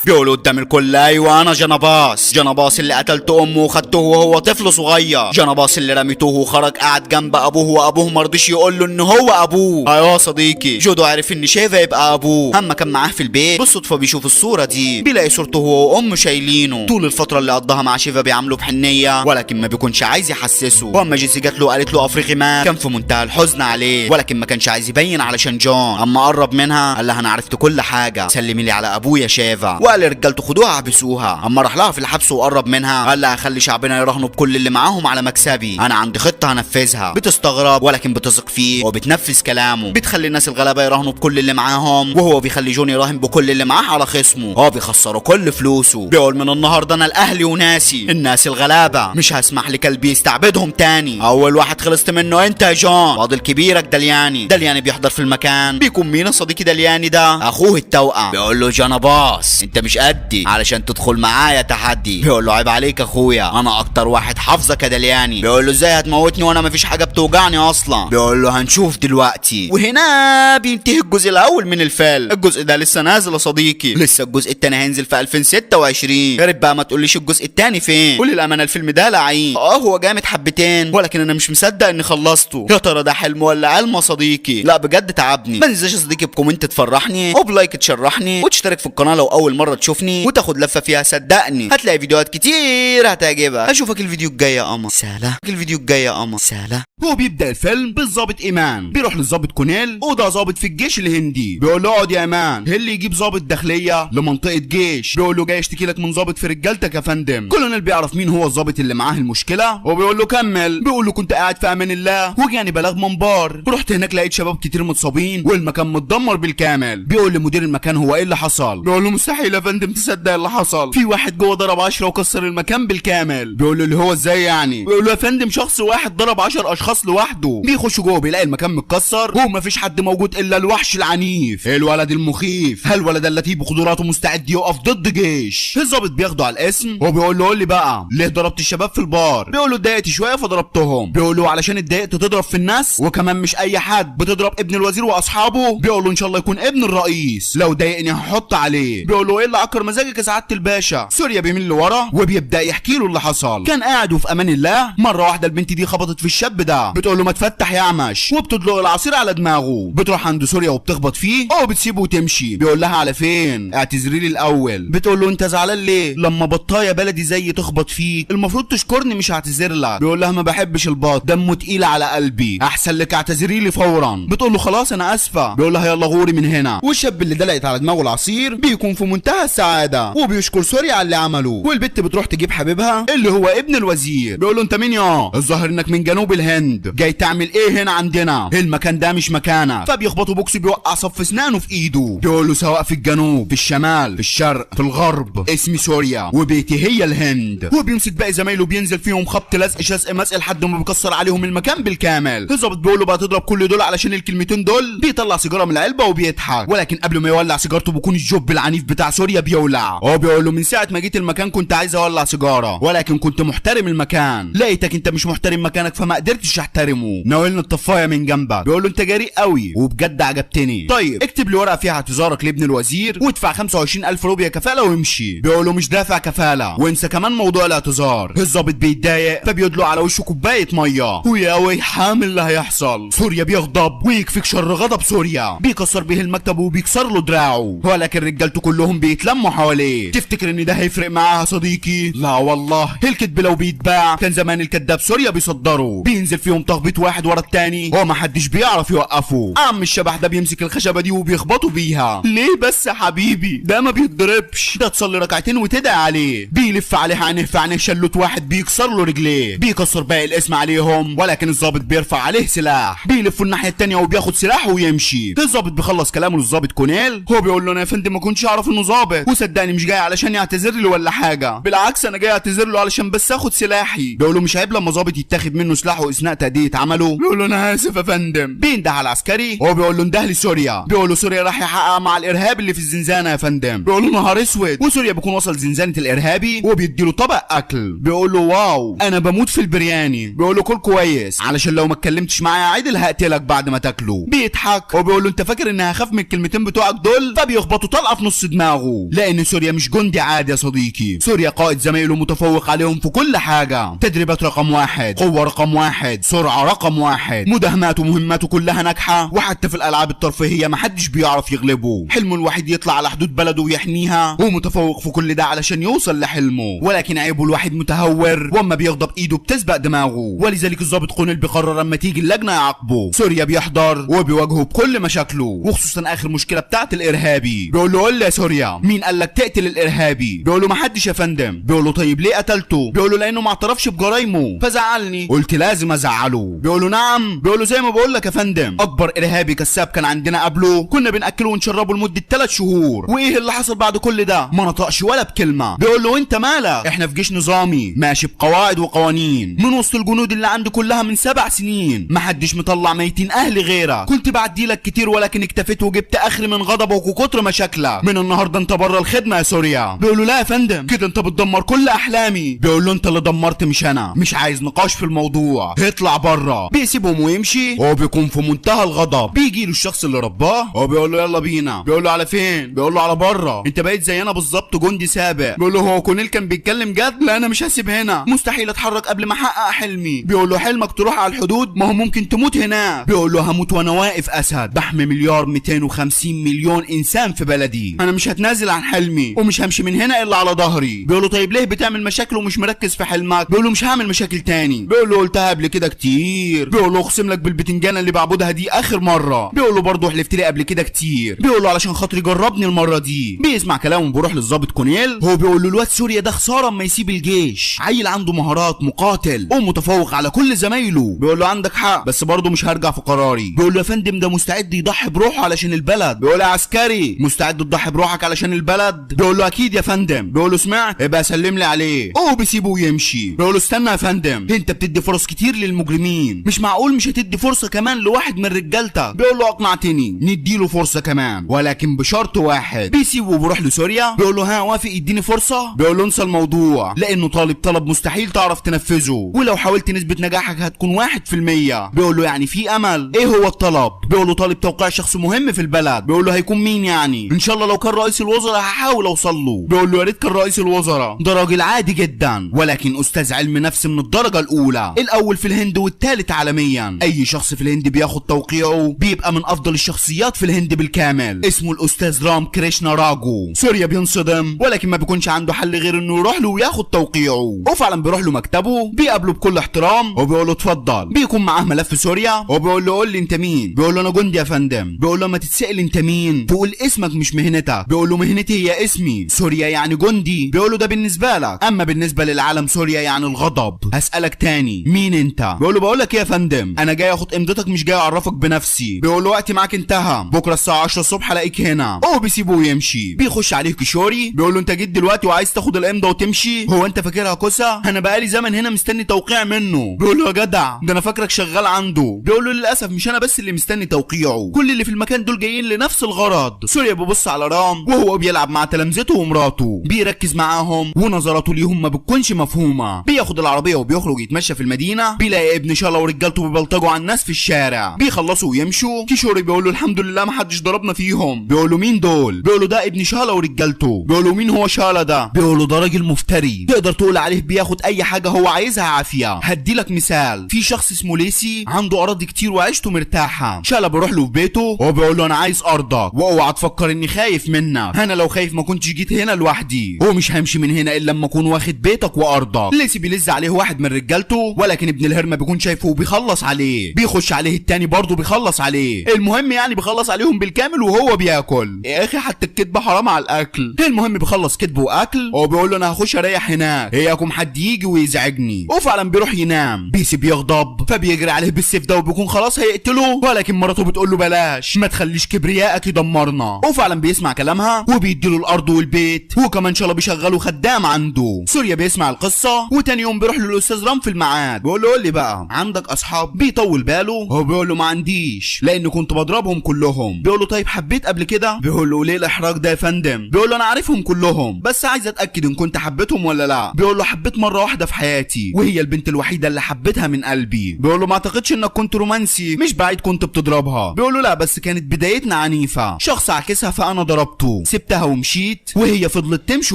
بيقولوا قدام الكل ايوه انا جنباس، جنباس اللي قتلت امه وخدته وهو طفل صغير، جنباس اللي رميتوه وخرج قاعد جنب ابوه وابوه مرضيش يقول له ان هو ابوه. ايوه صديقي جودو عرف ان شيفا يبقى ابوه، اما كان معاه في البيت بالصدفه بيشوف الصوره دي بيلاقي صورته هو وامه شايلينه. طول الفتره اللي قضاها مع شيفا بيعامله بحنيه ولكن ما بيكونش عايز يحسسه. واما جيسي جات له قالت له افريقي مات كان في منتهى الحزن عليه ولكن ما كانش عايز يبين علشان جون. اما قرب منها قال لها انا عرفت كل حاجه، سلمي لي على ابويا شيفا. وقال لرجالته خدوها احبسوها. اما راح لها في الحبس وقرب منها قال لها هخلي شعبنا يراهنوا بكل اللي معاهم على مكسبي، انا عندي خطه هنفذها. بتستغرب ولكن بتثق فيه وبتنفذ كلامه. بتخلي الناس الغلابه يراهنوا بكل اللي معاهم وهو بيخلي جون يراهن بكل اللي معاه على خصمه. هو بيخسروا كل فلوسه. بيقول من النهارده انا الاهلي وناسي الناس الغلابه، مش هسمح لكلبي يستعبدهم تاني. اول واحد خلصت منه انت يا جون، فاضل كبيرك دلياني. دلياني بيحضر في المكان. بيكون مين يا صديقي دلياني ده؟ اخوه التوأم. بيقول له جنباس انت مش قدي علشان تدخل معايا تحدي. بيقول له عيب عليك يا اخويا انا اكتر واحد حافظك يا دلياني. بيقول له ازاي هتموتني وانا مفيش حاجه بتوجعني اصلا؟ بيقول له هنشوف دلوقتي. وهنا بينتهي الجزء الاول من الفيلم. الجزء ده لسه نازل يا صديقي، لسه الجزء الثاني هينزل في 2026. يا ريت بقى ما تقوليش الجزء الثاني فين. قول للامانه الفيلم ده لعين هو جامد حبتين ولكن انا مش مصدق اني خلصته. يا ترى ده حلم ولا علم يا صديقي؟ لا بجد تعبني. ما تنساش يا صديقي بكومنت تفرحني وبلايك تشرحني وتشترك في القناه لو اول مره تشوفني وتاخد لفه فيها. صدقني هتلاقي فيديوهات كتير هتعجبك. اشوفك الفيديو الجاي يا قمر. سلام. الفيديو الجاي يا قمر. سلام. هو بيبدا الفيلم بالظابط ايمان بيروح للظابط كونيل وده ظابط في الجيش الهندي. بيقول له اقعد يا ايمان. اللي يجيب ظابط داخليه لمنطقه جيش. بيقول له جاي اشتكي لك من ظابط في رجالتك يا فندم. كولونيل بيعرف مين هو الظابط اللي معاه المشكله وبيقول له كمل. بيقول له كنت قاعد في امان الله وجاني بلاغ منبار، رحت هناك لقيت شباب كتير متصابين والمكان متدمر بالكامل. بيقول لمدير المكان هو ايه اللي حصل؟ بيقول له مستحيل يا فندم تصدق اللي حصل، في واحد جوه ضرب 10 وكسر المكان بالكامل. بيقول له اللي هو ازاي يعني؟ بيقول له يا فندم شخص واحد ضرب 10 اشخاص لوحده. بيخش جوه بيلاقي المكان متكسر ومفيش حد موجود الا الوحش العنيف الولد المخيف. هالولد التي بقدراته مستعد يقف ضد جيش. الظابط بياخده على الاسم وبيقول له قول لي بقى ليه ضربت الشباب في البار؟ بيقول له اتضايقت شويه فضربتهم. بيقول له علشان اتضايقت تضرب في الناس وكمان مش اي حد، بتضرب ابن الوزير واصحابه؟ بيقول له ان شاء الله يكون ابن الرئيس، لو ضايقني هحط عليه. بيقول له وايه اللي عكر مزاجك يا سعاده الباشا؟ سوريا بيميل لورا وبيبدا يحكي له اللي حصل. كان قاعد وفي امان الله، مره واحده البنت دي خبطت في الشاب ده، بتقول له ما تفتح يا اعمش، وبتدلق العصير على دماغه. بتروح عند سوريا وبتخبط فيه وبتسيبه وتمشي. بيقول لها على فين؟ اعتذري لي الاول. بتقول له انت زعلان ليه لما بطايه بلدي زي تخبط فيه؟ المفروض تشكرني مش هعتذر لك. بيقول لها ما بحبش البط، دمه تقيل على قلبي، احسن لك اعتذري لي فورا. بتقول له خلاص انا اسفه. بيقول لها يلا غوري من هنا. والشاب اللي دلقت على دماغه العصير بيكون في منتهى السعاده وبيشكر سوريا على اللي عمله. والبت بتروح تجيب حبيبها اللي هو ابن الوزير. بيقول له انت مين يا؟ الظاهر انك من جنوب الهند، جاي تعمل ايه هنا عندنا؟ المكان ده مش مكانك. فبيخبطوا بوكس بيوقع صف اسنانه في ايده. بيقول له سواء في الجنوب، في الشمال، في الشرق، في الغرب، اسمي سوريا وبيتي هي الهند. وبيمسك باقي زمايله بينزل فيهم خبط لزق شزق مسق لحد ما بيكسر عليهم المكان بالكامل. الظابط بيقول له بقى تضرب كل دول علشان الكلمتين دول. بيطلع سيجاره من العلبه وبيضحك، ولكن قبل ما يولع سيجارته بيكون الجوب العنيف بتاع سوريا بيولع. هو بيقول له من ساعه ما جيت المكان كنت عايز اولع سيجاره، ولكن كنت محترم المكان، لقيتك انت مش محترم مكانك فما قدرتش احترمه. ناولني الطفايه من جنبك. بيقول له انت جريء قوي وبجد عجبتني. طيب اكتب لي ورقه فيها اعتذارك لابن الوزير وادفع 25,000 روبيا كفاله وامشي. بيقول له مش دافع كفاله وانسى كمان موضوع الاعتذار. الظابط بيتضايق فبيدلق على وشه كوبايه ميه. ويا ويحام اللي هيحصل. سوريا بيغضب ويكفيك شر غضب سوريا، بيكسر به المكتب وبيكسر له دراعه، ولكن رجالته كلهم بيتلموا حواليه. تفتكر ان ده هيفرق معاها صديقي؟ لا والله، الكذب لو بيتباع كان زمان الكذاب سوريا بيصدره، بينزل فيهم تخبيط واحد ورا التاني ومحدش بيعرف يوقفه. عم الشبح ده بيمسك الخشبه دي وبيخبطوا بيها. ليه بس يا حبيبي؟ ده ما بيتضربش، ده تصلي ركعتين وتدعي عليه. بيلف عليه عينه في عينه شلوت واحد بيكسر له رجليه، بيكسر باقي الاسم عليهم، ولكن الظابط بيرفع عليه سلاح، بيلفوا الناحيه التانيه وبياخد سلاحه ويمشي. الظابط بيخلص كلامه للظابط كونيل، هو بيقول له انا يا فندم ما كنتش اعرف انه ظابط، وصدقني مش جاي علشان يعتذر لي ولا حاجه، بالعكس انا جاي اعتذر له علشان بس اخد سلاحي. بيقول له مش عيب لما ظابط يتاخد منه سلاحه اثناء تاديه عمله؟ بيقول له انا اسف يا فندم. بينده على العسكري، هو بيقول له انده لي سوريا. بيقول له سوريا راح يحقق مع الارهاب اللي في الزنزانه يا فندم. بيقول له نهار اسود. وسوريا بيكون وصل زنزانه الارهابي وبيديله طبق اكل. بيقول له واو انا بموت في البرياني. بيقول له كل كويس علشان لو ما اتكلمتش معايا عدل هقتلك بعد ما تاكله. بيضحك وبيقول له انت فاكر اني هخاف من الكلمتين بتوعك دول؟ فبيخبطوا طلقه في نص دماغه، لان سوريا مش جندي عادي يا صديقي، سوريا قائد زمايله متفوق عليهم في كل حاجه، تدريبات رقم واحد، قوه رقم واحد، سرعه رقم واحد، مداهماته ومهماته كلها ناجحه، وحتى في الالعاب الترفيهيه محدش بيعرف يغلبه، حلمه الوحيد يطلع على حدود بلده ويحميها، ومتفوق في كل ده علشان يوصل لحلمه، ولكن عيبه الوحيد متهور، واما بيغضب ايده بتسبق دماغه، ولذلك الضابط قونيل بيقرر اما تيجي اللجنه يعاقبه. سوريا بيحضر وبيواجهه بكل مشاكله، وخصوصا اخر مشكله بتاعت الارهابي. بيقول له قول لي يا سوريا مين قال لك تقتل الارهابي؟ بيقول له ما حدش يا فندم. بيقول له طيب ليه قتلته؟ بيقول له لانه ما اعترفش بجرايمه فزعلني، قلت لازم ازعله. بيقول له نعم. بيقول له زي ما بقول لك يا فندم، اكبر ارهابي كساب كان عندنا قبله، كنا بناكله ونشربه لمده 3 شهور، وايه اللي حصل بعد كل ده؟ ما نطقش ولا بكلمه. بيقول له انت مالك؟ احنا في جيش نظامي ماشي بقواعد وقوانين، من وسط الجنود اللي عندي كلها من 7 سنين ما حدش مطلع ميتين اهلي غيرك، كنت بعدي لك كتير ولكن اكتفيت وجبت اخري من غضبك وكتر مشاكلك، من النهارده انت بره الخدمه يا سوريا. بيقول له لا يا فندم كده انت بتدمر كل احلامي. بيقول له انت اللي دمرت مش انا، مش عايز نقاش في الموضوع، اطلع بره. بيسيبهم ويمشي، هو بيكون في منتهى الغضب. بيجي له الشخص اللي رباه، هو بيقول له يلا بينا. بيقول له على فين؟ بيقول له على بره، انت بقيت زينا بالظبط جندي سابق. بيقول له هو كونيل كان بيتكلم جد؟ لا انا مش هسيب هنا، مستحيل اتحرك قبل ما احقق حلمي. بيقول له حلمك تروح على الحدود؟ ما هو ممكن تموت هناك. بيقول له هموت وانا واقف اسد، بحمي 1,250,000,000 انسان في بلدي، انا مش هتنازل عن حلمي ومش همشي من هنا الا على ظهري. بيقول له طيب ليه بتعمل مشاكل ومش مركز في حلمك؟ بيقول له مش هعمل مشاكل تاني. بيقول له قلتها قبل كده كتير. بيقول له اقسم لك بالبتنجانه اللي بعبدها دي اخر مره. بيقول له برضه حلفت لي قبل كده كتير. بيقول له علشان خاطري جربني المره دي. بيسمع كلامه بيروح للظابط كونيل، هو بيقول له الواد سوريا ده خساره اما يسيب الجيش، عيل عنده مهارات، مقاتل ومتفوق على كل زمايله. بيقول له عندك حق بس برضه مش هرجع في قراري. بيقول له يا فندم ده مستعد يضحي بروحه علشان البلد. بيقول له يا عسكري مستعد تضحي بروحك علشان البلد؟ بيقول له اكيد يا فندم. بيقول له سمعت؟ يبقى سلم لي عليه. بيسيبه ويمشي. بيقول له استنى يا فندم، انت بتدي فرص كتير للمجرمين، مش معقول مش هتدي فرصه كمان لواحد من رجالتك. بيقول له اقنعتني، نديله فرصه كمان ولكن بشرط واحد. بيسيبه وبيروح لسوريا. بيقول له ها وافق يديني فرصه؟ بيقول له انسى الموضوع لانه طلب مستحيل تعرف تنفذه، ولو حاولت نسبه نجاحك هتكون 1%. بيقول له يعني في امل؟ ايه هو الطلب؟ بيقول له طالب توقيع شخص مهم في البلد. بيقول له هيكون مين يعني؟ ان شاء الله لو كان رئيس الوزراء الوزراء هحاول اوصل له. بيقول له يا ريت كان رئيس الوزراء، ده راجل عادي جدا ولكن استاذ علم نفس من الدرجه الاولى، الاول في الهند والثالث عالميا. اي شخص في الهند بياخد توقيعه بيبقى من افضل الشخصيات في الهند بالكامل. اسمه الاستاذ رام كريشنا راجو. سوريا بينصدم ولكن ما بيكونش عنده حل غير انه يروح له وياخد توقيعه. وفعلا بيروح له مكتبه، بيقابله بكل احترام وبيقول له اتفضل. بيكون معاه ملف سوريا وبيقول له قول لي انت مين؟ بيقول له انا جندي يا فندم. بيقول له ما تتسأل انت مين، تقول اسمك مش مهنتك. بيقول له مهنتي هي اسمي، سوريا يعني جندي. بيقول له ده بالنسبه لك، اما بالنسبه للعالم سوريا يعني الغضب. هسألك تاني مين انت؟ بيقول له بقول لك ايه يا فندم، انا جاي اخد امضتك مش جاي اعرفك بنفسي. بيقول له وقتي معاك انتهى، بكره الساعه 10 الصبح الاقيك هنا. هو بيسيبه ويمشي. بيخش عليه كشوري بيقول له انت جيت دلوقتي وعايز تاخد الامضه وتمشي؟ هو انت فاكرها كوسه؟ انا بقالي زمن هنا مستني توقيع منه. بيقول له يا جدع ده انا فاكرك شغال عنده. بيقول له للاسف مش انا بس اللي مستني توقيعه، كل اللي في المكان دول جايين لنفس الغرض. سوريا بيبص على رام وهو بيلعب مع تلامذته ومراته، بيركز معاهم ونظراته ليهم ما بتكونش مفهومه. بياخد العربيه وبيخرج يتمشى في المدينه، بيلاقي ابن شالا ورجالته بيبلطجوا على الناس في الشارع. بيخلصوا ويمشوا. كيشوري بيقول له الحمد لله ما حدش ضربنا فيهم. بيقول له مين دول؟ بيقول له ده ابن شالا ورجالته. بيقول له مين هو شالا ده؟ بيقول له ده راجل مفتري، تقدر تقول عليه بياخد اي حاجه هو عايزها عافيه. هدي لك مثال، في شخص اسمه ليسي عنده اراضي كتير وعيشته مرتاحه. شالا بيروح له في بيته وبيقول له انا عايز ارضك، واوعى تفكر اني خايف منك، انا لو خايف ما كنتش جيت هنا لوحدي، ومش همشي من هنا الا لما اكون واخد بيتك وارضك. ليسي بيلز عليه واحد من رجالته ولكن ابن الهرمه بيكون شايفه وبيخلص عليه. بيخش عليه التاني برضه بيخلص عليه. المهم يعني بيخلص عليهم بالكامل وهو بياكل. يا اخي حتى الكدبه حرام على الاكل. المهم بيخلص كدب واكل وبيقول له انا هخش اريح هناك، اياكم حد يجي ويزعجني. وفعلا بيروح ينام. بيسي بيغضب فبيجري عليه بالسيف ده وبيكون خلاص هيقتله، ولكن مراته بتقول له بلاش، ما تخليش كبريائك يدمرنا. وفعلا بيسمع كلامها وبيديله الارض والبيت وكمان شاء الله بيشغله خدام عنده. سوريا بيسمع القصه وتاني يوم بيروح للاستاذ رام في الميعاد. بيقول له قول لي بقى عندك اصحاب؟ بيطول باله وبيقول له ما عنديش لان كنت بضربهم كلهم. بيقول له طيب حبيت قبل كده؟ بيقول له ليه الاحراج ده يا فندم؟ بيقول له انا عارفهم كلهم بس عايز اتاكد ان كنت حبيتهم ولا لا. بيقول له حبيت مره واحده في حياتي وهي البنت الوحيده اللي حبيتها من قلبي. بيقول له ما اعتقدش انك كنت رومانسي، مش بعيد كنت بتضربها. بيقول له لا بس كانت بدايتنا عنيفه، شخص عكسها فانا ضربته، سبتها ومشيت وهي فضلت تمشي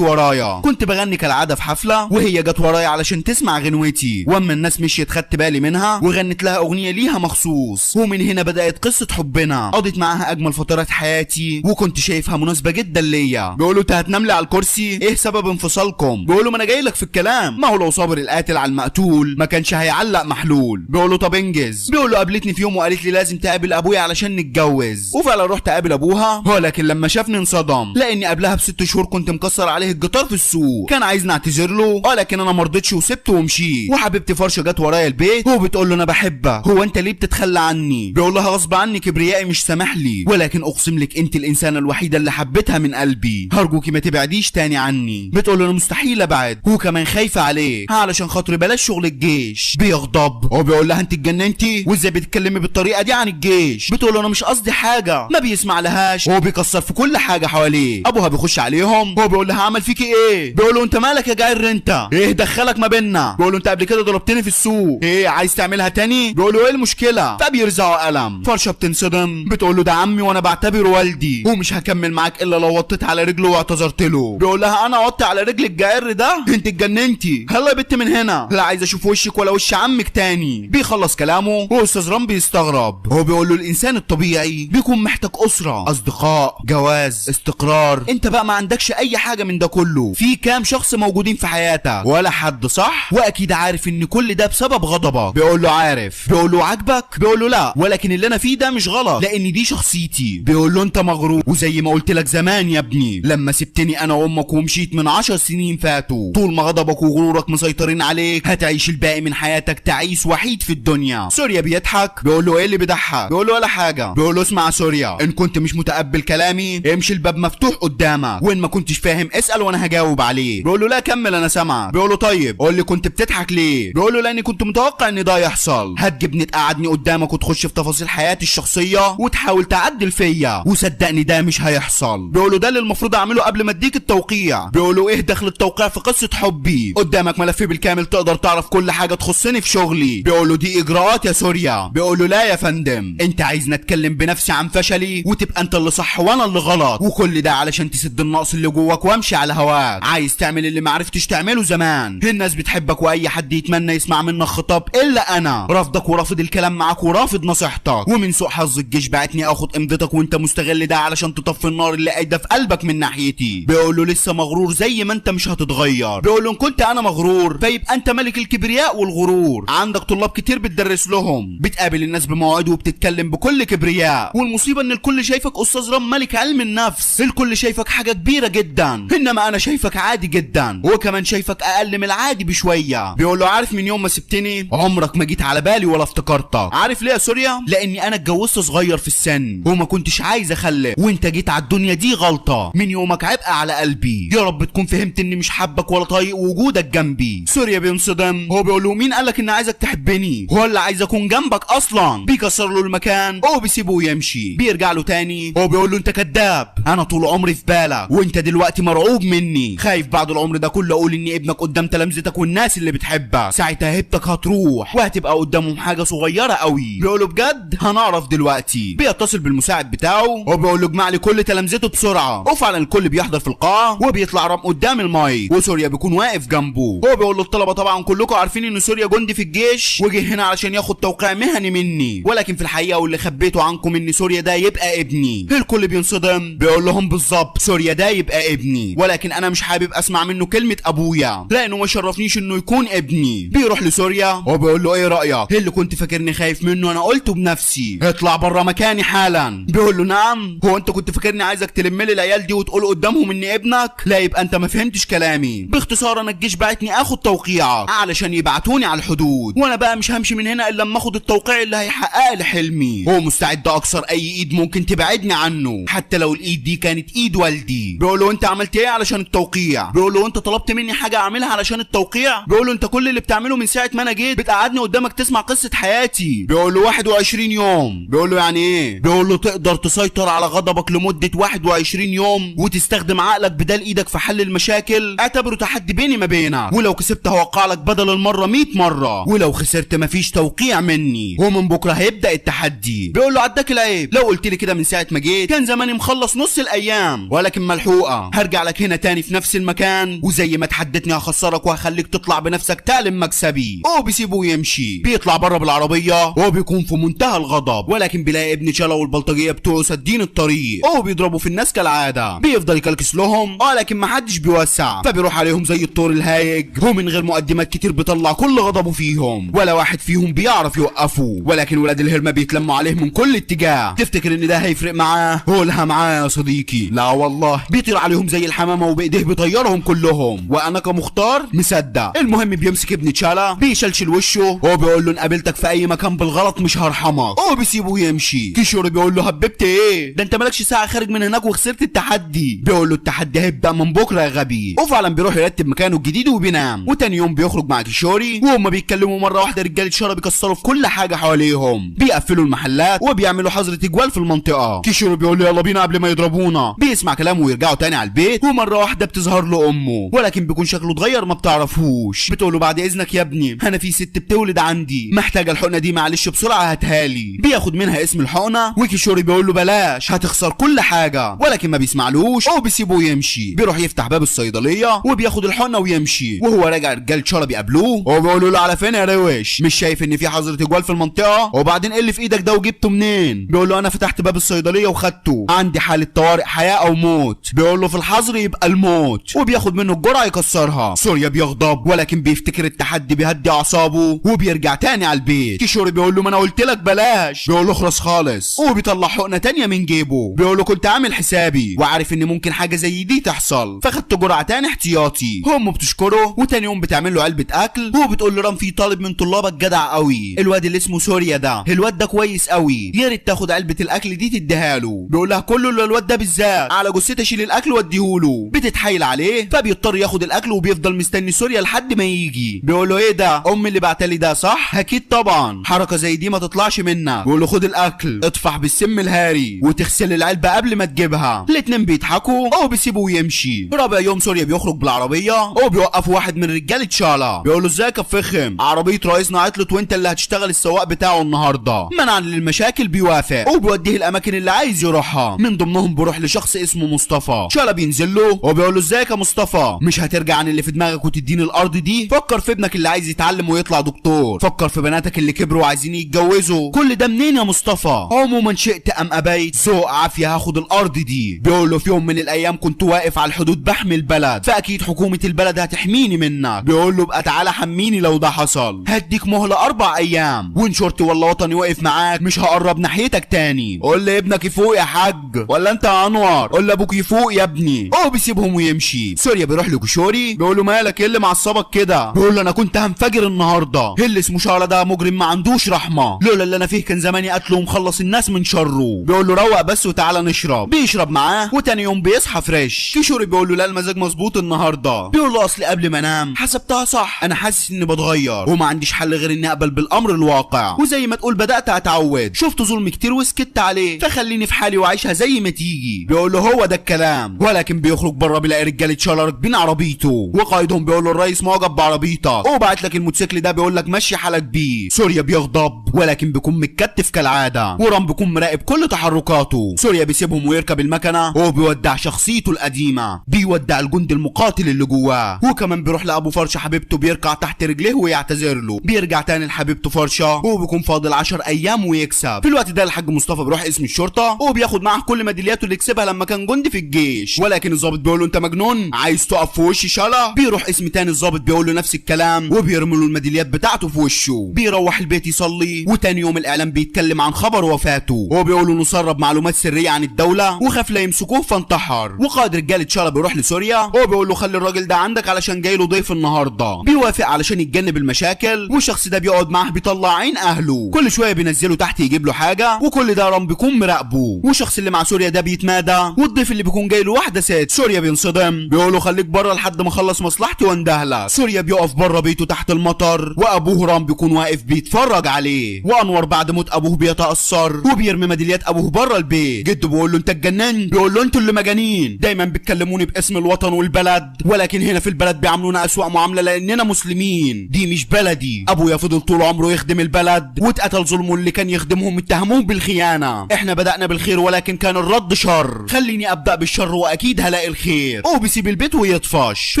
ورايا. كنت بغني كالعاده في حفله وهي جت ورايا علشان تسمع غنوتي، واما الناس مشيت خدت بالي منها وغنت لها اغنيه ليها مخصوص، ومن هنا بدات قصه حبنا. قضيت معاها اجمل فترات حياتي وكنت شايفها مناسبه جدا ليا. بيقول له انت هتنام لي على الكرسي؟ ايه سبب انفصالكم؟ بيقول له ما انا جاي لك في الكلام، ما هو لو صابر القاتل على المقتول ما كانش هيعلق محلول. بيقول له طب انجز. بيقول له قابلتني في يوم وقالت لي لازم تقابل ابويا علشان نتجوز، وفعلا رحت اقابل ابوها ولكن لما شافني انصدم لاني قبلها ب6 شهور كنت مكسر عليه الجيتار في السوق. كان عايزني اعتذر له ولكن انا ما رضيتش وسبته ومشيت. وحبيبتي فرشه جت ورايا البيت وبتقول له انا بحبك، هو انت ليه بتتخلى عني؟ بيقول لها غصب عني كبريائي مش سامح لي، ولكن اقسم لك انت الانسانه الوحيده اللي حبيتها من قلبي، هرجوكي ما تبعديش تاني عني. بتقول له انا مستحيل ابعد وكمان خايفه عليك علشان خاطري بلاش شغل الجيش. بيغضب وبيقول لها انت اتجننتي وازاي بتتكلمي بالطريقه دي عن الجيش؟ بتقول له انا مش قصدي حاجه. ما بيسمع لهاش وهو بيكسر في كل حاجه حواليه. ابوها بيخش عليهم وهو بيقول لها عمل فيكي ايه؟ بيقول له انت مالك يا جاير انت؟ ايه دخلك ما بيننا؟ بيقول له انت قبل كده ضربتني في السوق، ايه عايز تعملها تاني؟ بيقول له ايه المشكله؟ فبيرزعوا قلم. فرشه بتنصدم بتقول له ده عمي وانا بعتبره والدي ومش هكمل معاك الا لو وطيت على رجله واعتذرت له. بيقول لها انا وطي على رجل الجاير ده؟ انت اتجننتي، يلا يا بت من هنا، لا عايز اشوف وشك ولا وش عمك تاني. بيخلص كلامه واستاذ رام بيستغرب. هو بيقول له الانسان الطبيعي بيكون محتاج اسره، اصدقاء، جواز، استقرار. انت بقى ما عندكش اي حاجه من ده كله. في كام شخص موجودين في حياتك؟ ولا حد، صح؟ واكيد عارف ان كل ده بسبب غضبك. بيقول له عارف. بيقول له عاجبك؟ بيقول له لا ولكن اللي انا فيه ده مش غلط لان دي شخصيتي. بيقول له انت مغرور وزي ما قلت لك زمان يا ابني لما سبتني انا وامك ومشيت من 10 سنين فاتوا، طول ما غضبك وغرورك مسيطرين عليك هتعيش الباقي من حياتك تعيس وحيد في الدنيا. سوريا بيضحك. بيقول له ايه اللي بيضحك؟ بيقول له ولا حاجه. بيقول له اسمع سوريا، ان كنت مش متقبل كلامي امشي، الباب مفتوح قدامك، وان ما كنتش فاهم اسال وانا هجاوب عليه. بيقول له لا كمل انا سامعك. بيقول له طيب قول لي كنت بتضحك ليه؟ بيقول له لاني كنت متوقع ان ده يحصل، هتجيبني تقعدني قدامك وتخش في تفاصيل حياتي الشخصيه وتحاول تعدل فيا، وصدقني ده مش هيحصل. بيقول له ده اللي المفروض اعمله قبل ما اديك التوقيع. بيقول له ايه دخل التوقيع في قصه حبي؟ قدامك ملف بالكامل تقدر تعرف كل حاجه تخصني في شغلي. بيقول له دي اجراءات يا سوريا. بيقول له لا يا فندم، انت عايزني اتكلم بنفسي عن فشلي وتبقى انت اللي صح وانا اللي غلط، وكل ده كده علشان تسد النقص اللي جواك وامشي على هواك. عايز تعمل اللي معرفتش تعمله زمان. الناس بتحبك واي حد يتمنى يسمع منك خطاب الا انا. رافضك ورافض الكلام معاك ورافض نصيحتك. ومن سوء حظ الجيش بعتني اخد امضتك وانت مستغل ده علشان تطفي النار اللي قايده في قلبك من ناحيتي. بيقول له لسه مغرور زي ما انت مش هتتغير. بيقول له ان كنت انا مغرور فيبقى انت ملك الكبرياء والغرور. عندك طلاب كتير بتدرس لهم، بتقابل الناس بمواعيد وبتتكلم بكل كبرياء، والمصيبه ان الكل شايفك استاذ رام ملك علم النفس. الكل شايفك حاجه كبيره جدا، انما انا شايفك عادي جدا، وكمان شايفك اقل من العادي بشويه. بيقول له عارف من يوم ما سبتني عمرك ما جيت على بالي ولا افتكرتك. عارف ليه يا سوريا؟ لاني انا اتجوزت صغير في السن وما كنتش عايز اخلف، وانت جيت على الدنيا دي غلطه. من يومك عبء على قلبي. يا رب تكون فهمت اني مش حابك ولا طايق وجودك جنبي. سوريا بينصدم. هو بيقول له مين قالك اني عايزك تحبني ولا عايز اكون جنبك اصلا؟ بيكسر له المكان وبيسيبه ويمشي. بيرجع له تاني. هو بيقول له انت كذاب، انا طول عمري في بالك وانت دلوقتي مرعوب مني، خايف بعد العمر ده كله اقول اني ابنك قدام تلامذتك والناس اللي بتحبك. ساعتها هيبتك هتروح وهتبقى قدامهم حاجه صغيره قوي. بيقول له بجد؟ هنعرف دلوقتي. بيتصل بالمساعد بتاعه وبيقول له اجمع لي كل تلامذته بسرعه. وفعلا الكل بيحضر في القاعه وبيطلع رام قدام المايك وسوريا بيكون واقف جنبه. هو بيقول له الطلبه طبعا كلكم عارفين ان سوريا جندي في الجيش وجه هنا علشان ياخد توقيع مهني مني، ولكن في الحقيقه واللي خبيته عنكم ان سوريا ده يبقى ابني. الكل بينصدم. بيقول لهم بالظبط سوريا ده يبقى ابني، ولكن انا مش حابب اسمع منه كلمه ابويا لانه ما شرفنيش انه يكون ابني. بيروح لسوريا وبيقول له ايه رايك؟ اللي كنت فاكرني خايف منه انا قلته بنفسي، اطلع بره مكاني حالا. بيقول له نعم. هو انت كنت فاكرني عايزك تلم لي العيال دي وتقول قدامهم اني ابنك؟ لا يبقى انت ما فهمتش كلامي. باختصار انا الجيش بعتني اخد توقيعك علشان يبعتوني على الحدود، وانا بقى مش همشي من هنا الا لما اخد التوقيع اللي هيحقق لي حلمي. هو مستعد اكسر اي ايد ممكن تبعدني عنه حتى لو الايد دي كانت ايد والدي. بيقول له انت عملت ايه علشان التوقيع؟ بيقول له انت طلبت مني حاجه اعملها علشان التوقيع؟ بيقول له انت كل اللي بتعمله من ساعه ما انا جيت بتقعدني قدامك تسمع قصه حياتي. بيقول له 21 يوم. بيقول له يعني ايه؟ بيقول له تقدر تسيطر على غضبك لمده 21 يوم وتستخدم عقلك بدل ايدك في حل المشاكل. اعتبره تحدي بيني ما بينك، ولو كسبت هوقع لك بدل المره 100 مره، ولو خسرت مفيش توقيع مني، ومن بكره هيبدا التحدي. بيقول له عداك العيب، لو قلت لي كده من ساعه ما جيت كان زماني مخلص نص الايام، ولكن ملحوقه. هرجع لك هنا تاني في نفس المكان وزي ما تحدتني هخسرك وهخليك تطلع بنفسك تعلم مكسبي. هو بيسيبه ويمشي. بيطلع بره بالعربيه وهو بيكون في منتهى الغضب، ولكن بيلاقي ابن شلا والبلطجيه بتوعه سادين الطريق. هو بيضربوا في الناس كالعاده، بيفضل يكلكس لهم ولكن محدش بيوسع، فبيروح عليهم زي الطور الهايج. هو من غير مقدمات كتير بيطلع كل غضبه فيهم، ولا واحد فيهم بيعرف يوقفه، ولكن ولاد الهرمه بيتلموا عليه من كل اتجاه. تفتكر ان ده هيفرق معاه؟ قولها معاه يا صديقي. لا والله، بيطير عليهم زي الحمامه وبايديه بيطيرهم كلهم، وانا كمختار مصدق. المهم بيمسك ابن تشالا بيشلشل وشه وبيقول له ان قابلتك في اي مكان بالغلط مش هرحمك. هو بيسيبه يمشي. كيشوري بيقول له هببت ايه؟ ده انت مالكش ساعه خارج من هناك وخسرت التحدي. بيقول له التحدي هيبدا من بكره يا غبي. وفعلا بيروح يرتب مكانه الجديد وبينام. وتاني يوم بيخرج مع كيشوري وهم بيتكلموا مره واحده رجاله شارع بيكسروا في كل حاجه حواليهم، بيقفلوا المحلات وبيعملوا حظر تجوال في المنطقه. كيشوري بيقول له يلا بينا قبل ما يضربونا. بيسمع كلامه ويرجعوا تاني على البيت، ومره واحده بتظهر له امه، ولكن بيكون شكله اتغير ما بتعرفوش. بتقول له بعد اذنك يا ابني انا في ست بتولد عندي محتاجه الحقنه دي معلش بسرعه هاتها لي. بياخد منها اسم الحقنه وكيشوري بيقول له بلاش هتخسر كل حاجه، ولكن ما بيسمعلوش او بيسيبه يمشي. بيروح يفتح باب الصيدليه وبياخد الحقنه ويمشي. وهو راجع رجال شارع بيقابلوه وبيقولوا له على فين يا روش؟ مش شايف ان في حظر تجوال في المنطقه؟ وبعدين ايه اللي في ايدك ده وجبته منين؟ بيقول له انا فتحت باب الصيدليه وخدته، عندي حاله طوارئ حياه او موت. بيقول له في الحظر يبقى الموت، وبياخد منه الجرعه يكسرها. سوريا بيغضب ولكن بيفتكر التحدي بيهدي اعصابه وبيرجع تاني على البيت. كيشوري بيقول له ما انا قلت لك بلاش. بيقول له اخرس خالص، وبيطلع حقنه تانيه من جيبه. بيقول له كنت عامل حسابي وعارف ان ممكن حاجه زي دي تحصل فخدت جرعه تاني احتياطي. امه بتشكره وتاني يوم بتعمل له علبه اكل وبتقول له رام في طالب من طلابك جدع قوي، الواد اللي اسمه سوريا ده، الواد ده كويس قوي، يا ريت تاخد علبه الاكل دي تديها له. بيقول لها كله للواد ده بالذات، على جثتي اشيل الاكل واديهوله. بتتحايل عليه فبيضطر ياخد الاكل وبيفضل مستني سوريا لحد ما يجي. بيقول له ايه ده؟ امي اللي بعتلي ده صح؟ اكيد طبعا، حركه زي دي ما تطلعش منك. بيقول له خد الاكل اطفح بالسم الهاري وتغسل العلبه قبل ما تجيبها. الاتنين بيضحكوا او بيسيبه ويمشي. رابع يوم سوريا بيخرج بالعربيه او بيوقف واحد من رجاله شالا. بيقول له ازيك يا فخم، عربيه رئيسنا عطلت وانت اللي هتشتغل السواق بتاعه النهارده. منعا للمشاكل بيوافق وبيوديه الاماكن اللي عايز يروحها، من ضمنهم بيروح لشخص شخص اسمه مصطفى. شالا بينزل له وبيقول له ازيك يا مصطفى، مش هترجع عن اللي في دماغك وتديني الارض دي؟ فكر في ابنك اللي عايز يتعلم ويطلع دكتور، فكر في بناتك اللي كبروا وعايزين يتجوزوا، كل ده منين يا مصطفى؟ عموما شئت ام ابيت ذوق عافيه هاخد الارض دي. بيقول له في يوم من الايام كنت واقف على الحدود بحمي البلد، فاكيد حكومه البلد هتحميني منك. بيقول له بقى تعالى حميني لو ده حصل، هديك مهله 4 ايام، وان شرطي ولا وطني وقف معاك مش هقرب ناحيتك تاني. قول لي ابنك يفوق يا حاج، ولا انت يا انور؟ قول لابوك يفوق يا ابني. بيسيبهم ويمشي. سوريا بيروح لكشوري بيقول له مالك ايه اللي معصبك كده؟ بيقول له انا كنت هنفجر النهارده، اللي اسمه شعله ده مجرم ما عندوش رحمه، لولا اللي انا فيه كان زماني قتله ومخلص الناس من شره. بيقول له روق بس وتعالى نشرب. بيشرب معاه وتاني يوم بيصحى فريش. كشوري بيقول له لا المزاج مظبوط النهارده. بيقول له اصل قبل ما انام حسبتها صح، انا حاسس اني بتغير وما عنديش حل غير اني اقبل بالامر الواقع، وزي ما تقول بدات اتعود، شفت ظلم كتير وسكت عليه، فخليني في حالي واعيشها زي ما تيجي. بيقول له هو ده الكلام. ولكن بيخرج بره بيلاقي رجاله شالا راكبين عربيته، وقائدهم بيقول له الرئيس معجب بعربيتك وبعت لك الموتوسيكل ده، بيقول لك مشي حالك بيه. سوريا بيغضب ولكن بيكون متكتف كالعاده، ورام بيكون مراقب كل تحركاته. سوريا بيسيبهم ويركب المكنه وهو بيودع شخصيته القديمه، بيودع الجندي المقاتل اللي جواه، وكمان بيروح لابو فرشه حبيبته بيركع تحت رجليه ويعتذر له. بيرجع تاني لحبيبته فرشه وبيكون فاضل 10 ايام ويكسب. في الوقت ده الحاج مصطفى بيروح اسم الشرطه وبياخد معاه كل ميدالياته اللي كسبها لما كان جندي في الجيش، ولكن الضابط بيقول له انت مجنون عايز تقف في وش شالا؟ بيروح اسم تاني الضابط بيقول له نفس الكلام وبيرمي له الميداليات بتاعته في وشه. بيروح البيت يصلي، وتاني يوم الاعلام بيتكلم عن خبر وفاته وبيقول له انه سرب معلومات سريه عن الدوله وخاف لا يمسكوه فانتحر. وقائد رجاله شالا بيروح لسوريا وبيقول له خلي الراجل ده عندك علشان جاي له ضيف النهارده. بيوافق علشان يتجنب المشاكل، والشخص ده بيقعد معاه بيطلع عين اهله، كل شويه بينزله تحت يجيب له حاجه، وكل ده رام بيكون مراقبه. والشخص اللي مع سوريا ده بيتمادى، والضيف اللي بيكون جاي له واحده ست. سوريا بينصدم بيقول له خليك بره لحد ما اخلص مصلحتي واندهلك. سوريا بيقف بره بيته تحت المطر، وابوه رام بيكون واقف بيتفرج عليه. وانور بعد موت ابوه بيتاثر وبيرمي ميداليات ابوه بره البيت. جده بيقول له انت اتجننت؟ بيقول له انتوا اللي مجانين، دايما بتكلموني باسم الوطن والبلد، ولكن هنا في البلد بيعاملونا اسوأ معامله لاننا مسلمين، دي مش بلدي. ابويا فضل طول عمره يخدم البلد واتقتل ظلمه اللي كان يخدمهم اتهموه بالخيانه. احنا بدأنا بالخير ولكن كان الرد شر، خليني ابدا بالشر واكيد هلاقي الخير. بيسيب البيت ويطفش. في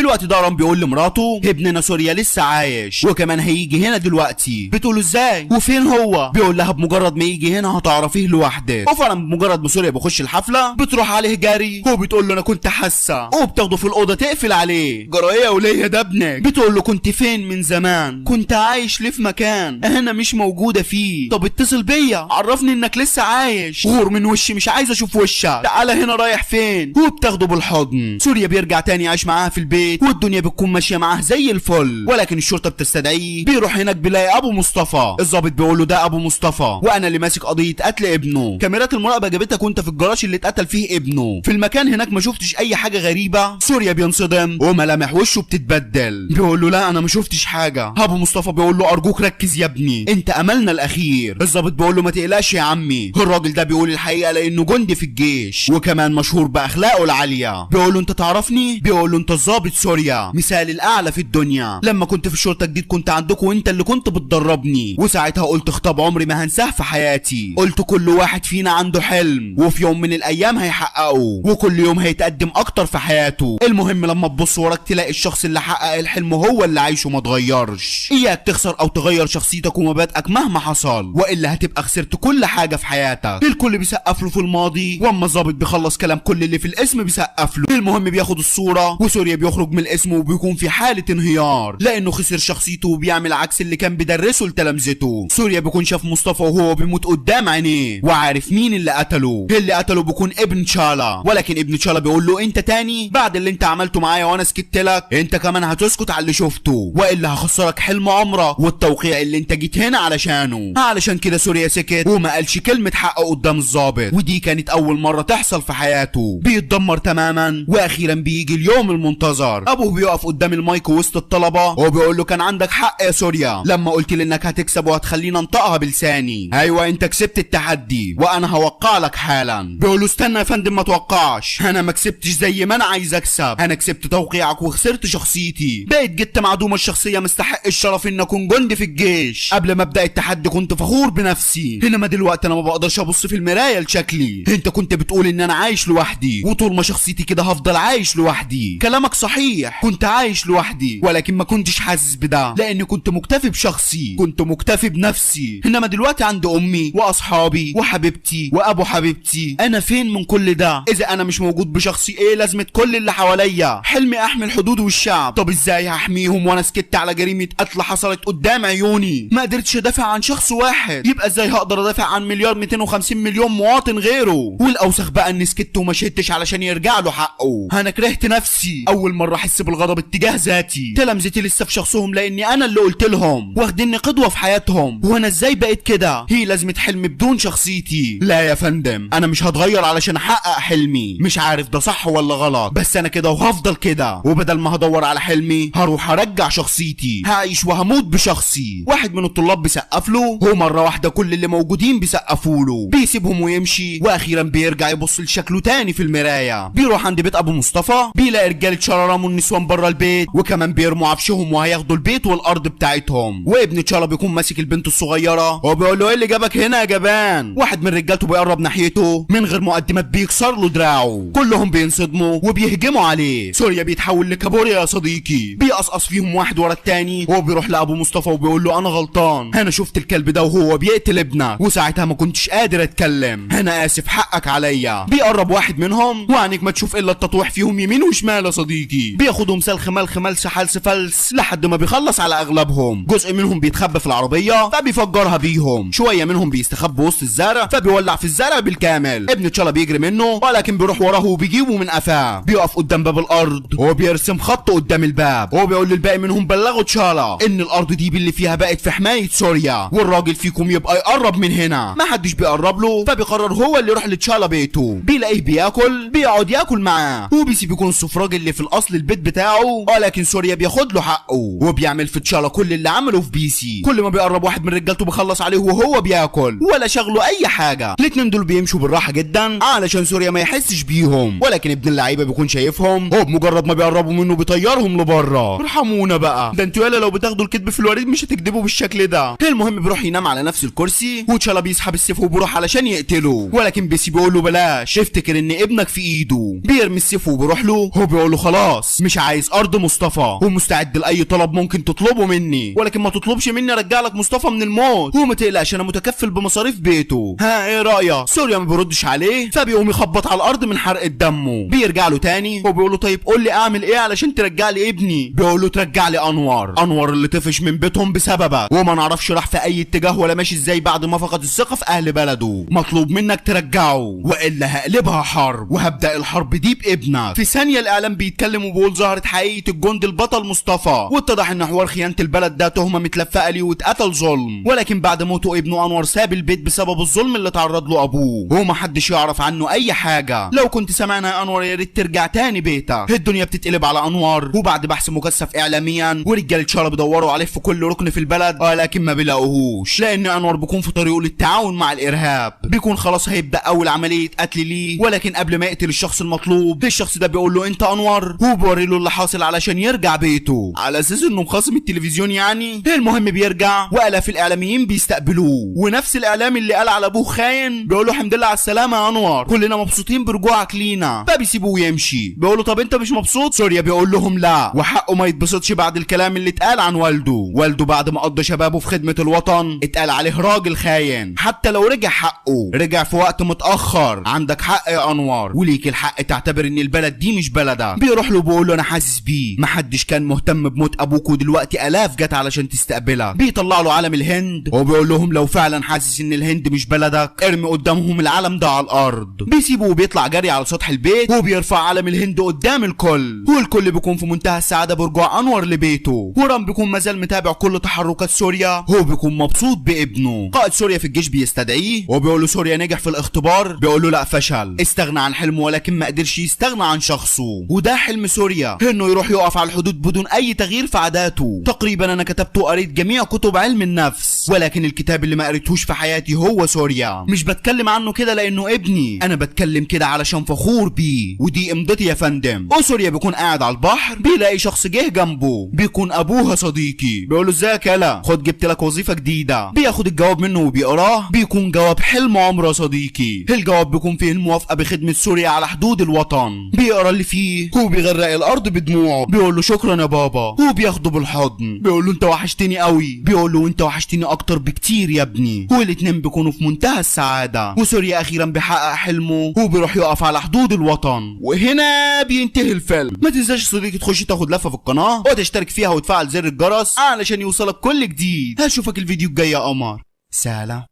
الوقت ده رام بيقول لمراته ابننا سوريا لسه عايش وكمان هيجي هنا دلوقتي. بتقول له ازاي وفين هو؟ بيقول لها بمجرد ما يجي هنا هتعرفيه لوحدك. وفعلا بمجرد ما سوريا بيخش الحفله بتروح عليه جري، بتقول له انا كنت حاسه، وبتاخده في الاوضه تقفل عليه. جرايه يا وليه ده ابنك؟ بتقول له كنت فين من زمان؟ كنت عايش ليه في مكان انا مش موجوده فيه؟ طب اتصل بيا عرفني انك لسه عايش. غور من وشي مش عايز اشوف وشك، تعالى هنا رايح فين؟ وبتاخده بالحضن. سوريا بيرجع تاني عايش معاها في البيت والدنيا بتكون ماشيه معاه زي الفل، ولكن الشرطه بتستدعيه. بيروح هناك بيلاقي ابو مصطفى. الضابط بيقول له ده ابو مصطفى وانا اللي ماسك قضيه قتل ابنه، كاميرات المراقبه جابتك وانت في الجراج اللي اتقتل فيه ابنه، في المكان هناك ما شفتش اي حاجه غريبه. سوريا بينصدم وملامح وشه بتتبدل. بيقول له لا انا ما شفتش حاجه. ابو مصطفى بيقول له ارجوك ركز يا ابني انت املنا الاخير. الضابط بيقول له ما تقلقش يا عمي، الراجل ده بيقول الحقيقه لانه جندي في الجيش وكمان مشهور باخلاقه العاليه. بيقول له انت تعرفني؟ بيقول له انت الضابط سوريا مثال الاعلى في الدنيا، لما كنت في الشرطه جديد كنت عندكم وانت اللي كنت بتدربني، وساعتها قلت خطاب عمري ما هنساه في حياتي، قلت كل واحد فينا عنده حلم وفي يوم من الايام هيحققه وكل يوم هيتقدم اكتر في حياته، المهم لما تبص وراك تلاقي الشخص اللي حقق الحلم هو اللي عايشه ما اتغيرش. اياك تخسر او تغير شخصيتك ومبادئك مهما حصل، والا هتبقى خسرت كل حاجه في حياتك. الكل بيسقف له في الماضي، واما الظابط بيخلص كلام كل اللي في الاسم بيسقف له. المهم بياخد الصوره وسوريا بيخرج من الاسم وبيكون في حاله انهيار لانه خسر شخصيته وبيعمل عكس اللي كان بيدرسه لتلامذته. سوريا بيكون شاف مصطفى وهو بيموت قدام عينيه وعارف مين اللي قتله. اللي قتله بيكون ابن شالا، ولكن ابن شالا بيقول له انت تاني بعد اللي انت عملته معايا وانا سكت لك انت كمان هتسكت على اللي شفته، والا هخسرك حلم عمرك والتوقيع اللي انت جيت هنا علشانه. علشان كده سوريا سكت وما قالش كلمه حقه قدام الضابط، ودي كانت اول مره تحصل في حياته. بيتدمر تماما واخيرا بيجي اليوم المنتظر. ابوه بيقف قدام المايك وسط الطلبه وبيقول له كان عندك حق يا سوريا لما قلت لي انك هتكسب وهتخليني انطقها بلساني. ايوه انت كسبت التحدي وانا هوقع لك حالا. بيقول له استنى يا فندم ما توقعش، انا ما كسبتش زي ما انا عايز اكسب، انا كسبت توقيعك وخسرت شخصيتي، بقيت جت معدومه الشخصيه مستحق الشرف ان اكون جندي في الجيش. قبل ما ابدا التحدي كنت فخور بنفسي، انما دلوقتي انا ما بقدرش ابص في المرايه لشكلي. انت كنت بتقول ان انا انا عايش لوحدي، وطول ما شخصيتي كده هفضل عايش لوحدي. كلامك صحيح، كنت عايش لوحدي ولكن ما كنتش حاسس بده، لاني كنت مكتفي بشخصي، كنت مكتفي بنفسي. انما دلوقتي عند امي واصحابي وحبيبتي وابو حبيبتي، انا فين من كل ده؟ اذا انا مش موجود بشخصي ايه لازمه كل اللي حواليا؟ حلمي احمي الحدود والشعب، طب ازاي هحميهم وانا سكت على جريمه قتل حصلت قدام عيوني؟ ما قدرتش ادافع عن شخص واحد، يبقى ازاي هقدر ادافع عن مليار 250 مليون مواطن غيره؟ والاوسخ بقى اني سكت وما شهدتش علشان يرجع له حقه. انا كرهت نفسي، اول مره احس بالغضب اتجاه ذاتي. تلامذتي لسه في شخصهم لاني انا اللي قلت لهم، واخديني قدوه في حياتهم، وانا ازاي بقيت كده؟ هي لازمه حلم بدون شخصيتي؟ لا يا فندم، انا مش هتغير علشان احقق حلمي. مش عارف ده صح ولا غلط، بس انا كده وهفضل كده، وبدل ما هدور على حلمي هروح ارجع شخصيتي، هعيش وهموت بشخصي. واحد من الطلاب بيسقف له، هو مره واحده كل اللي موجودين بيسقفوا له، بيسيبهم ويمشي، واخيرا بيرجع يبص لشكله تاني في المرايه. بيروح عند بيت ابو مصطفى، بيلاقي رجاله شرارم والنسوان بره البيت، وكمان بيرموا عفشهم وهياخدوا البيت والارض بتاعتهم. وابن تشالا بيكون ماسك البنت الصغيره وبيقول له ايه اللي جابك هنا يا جبان؟ واحد من رجالته بيقرب ناحيته، من غير مقدمات بيكسر له دراعه. كلهم بينصدموا وبيهجموا عليه. سوريا بيتحول لكابوريا يا صديقي، بيقصقص فيهم واحد ورا التاني، وهو بيروح لابو مصطفى وبيقول له انا غلطان، انا شفت الكلب ده وهو بيقتل ابنك، وساعتها ما كنتش قادر اتكلم، انا اسف حقك عليا. بيقرب واحد منهم، وعنك ما تشوف الا التطويح فيهم يمين وشمال يا صديقي، بياخدهم سلخ ملخ ملس حلس فلس لحد ما بيخلص على اغلبهم. جزء منهم بيتخبى في العربيه فبيفجرها بيهم، شويه منهم بيستخبوا وسط الزرع فبيولع في الزرع بالكامل. ابن تشالا بيجري منه ولكن بيروح وراه وبيجيبه من قفاه. بيقف قدام باب الارض وبيرسم خط قدام الباب، وبيقول للباقي منهم بلغوا تشالا ان الارض دي باللي فيها بقت في حمايه سوريا، والراجل فيكم يبقى يقرب من هنا. ما حدش بيقرب له، فبيقرر هو اللي يروح لتشالا بيته. بيلاقيه بياكل، بيقعد ياكل معاه، وبيسيب يكون السفراج اللي في الاصل البيت بتاعه، ولكن سوريا بياخد له حقه، وبيعمل في تشالا كل اللي عمله في بيسي. كل ما بيقرب واحد من رجالته بيخلص عليه وهو بياكل، ولا شغله اي حاجه. الاتنين دول بيمشوا بالراحه جدا علشان سوريا ما يحسش بيهم، ولكن ابن اللعيبه بيكون شايفهم، هو بمجرد ما بيقربوا منه بيطيرهم لبره. ارحمونا بقى، ده انتوا يالا لو بتاخدوا الكذب في الوريد مش هتكذبوا بالشكل ده. المهم بيروح ينام على نفس الكرسي، وتشالا بيسحب السيف وبيروح علشان يقتله، ولكن بيسي بيقول له بلاش، افتكر ان ابنك في ايده. بيرمي السيف وبيروح له، هو بيقول له خلاص مش عايز ارض مصطفى، ومستعد لاي طلب ممكن تطلبه مني، ولكن ما تطلبش مني ارجع لك مصطفى من الموت، وما تقلقش انا متكفل بمصاريف بيته. ها ايه رايك؟ سوريا ما بيردش عليه، فبيقوم يخبط على الارض من حرقه دمه. بيرجع له تاني وبيقول له طيب قول لي اعمل ايه علشان ترجع لي ابني؟ بيقول له ترجع لي انور اللي طفش من بيتهم بسببك، وما نعرفش راح في اي اتجاه ولا ماشي ازاي بعد ما فقد الثقه في اهل بلده. مطلوب منك ترجعه والا هقلبها حرب، وهبدا الحرب دي بابنك. في ثانيه الاعلام بيتكلم وبيقول ظهرت حقيقه الجندي البطل مصطفى، واتضح ان حوار خيانه البلد ده تهمه متلفقه ليه واتقتل ظلم، ولكن بعد موته ابنه انور ساب البيت بسبب الظلم اللي تعرض له ابوه، ومحدش يعرف عنه اي حاجه. لو كنت سمعنا يا انور يا ريت ترجع تاني بيتك. الدنيا بتتقلب على انور، وبعد بحث مكثف اعلاميا ورجاله تشالا بيدوروا عليه في كل ركن في البلد، ولكن ما بيلاقوهوش، لان انور بيكون في طريقه للتعاون مع الارهاب، بيكون خلاص هيبدا اول عمليه قتل ليه، ولكن قبل ما يقتل الشخص المطلوب الشخص ده بيقول له انت انور، وبيوري له اللي حاصل علشان يرجع بيته، على اساس انه مخاصم التلفزيون يعني. المهم بيرجع والاف الاعلاميين بيستقبلوه، ونفس الاعلامي اللي قال على ابوه خاين بيقول له الحمد لله على السلامه يا انور، كلنا مبسوطين برجوعك لينا. فبيسيبوه يمشي. بيقول له طب انت مش مبسوط؟ سوريا بيقول لهم لا، وحقه ما يتبسطش بعد الكلام اللي اتقال عن والده بعد ما قضى شبابه في خدمه الوطن اتقال عليه راجل خاين، حتى لو رجع حقه رجع في وقت متاخر. عندك حق يا انور، وليك الحق تعتبر ان البلد دي مش بلدك. بيروح له بيقول له انا حاسس بيه، محدش كان مهتم بموت ابوك ودلوقتي الاف جت علشان تستقبلك. بيطلع له علم الهند وبيقول لهم لو فعلا حاسس ان الهند مش بلدك ارمي قدامهم العلم ده على الارض. بيسيبه وبيطلع جري على سطح البيت وبيرفع علم الهند قدام الكل، والكل بيكون في منتهى السعاده برجوع انور لبيته. ورام بيكون مازال متابع كل تحركات سوريا، هو بيكون مبسوط بابنه. قائد سوريا في الجيش بيستدعيه وبيقول له سوريا نجح في الاختبار، بيقول له لا فشل، استغنى عن حلمه ولكن ما قدرش يستغنى عن شخصه، وده حلم سوريا انه يروح يقف على الحدود بدون اي تغيير في عاداته. تقريبا انا كتبت وقريت جميع كتب علم النفس، ولكن الكتاب اللي ما قريتهوش في حياتي هو سوريا. مش بتكلم عنه كده لانه ابني، انا بتكلم كده علشان فخور بيه، ودي امضتي يا فندم. وسوريا بيكون قاعد على البحر بيلاقي شخص جه جنبه، بيكون ابوها صديقي، بيقول له ازيك يالا، خد جبت لك وظيفه جديده. بياخد الجواب منه وبيقراه، بيكون جواب حلم عمره صديقي. الجواب بيكون فيه الموافقة بخدمة سوريا على حدود الوطن. بيقرا اللي فيه، هو بيغرق الارض بدموعه، بيقول له شكرا يا بابا، هو بياخده بالحضن، بيقول له انت وحشتني قوي، بيقول له وانت وحشتني اكتر بكتير يا ابني. والاتنين بيكونوا في منتهى السعادة، وسوريا اخيرا بيحقق حلمه، هو بيروح يقف على حدود الوطن. وهنا بينتهي الفيلم. ما تنساش صديقي تخش تاخد لفة في القناة وتشترك فيها وتفعل زر الجرس علشان يوصلك كل جديد. هشوفك الفيديو الجاي يا قمر. سلام.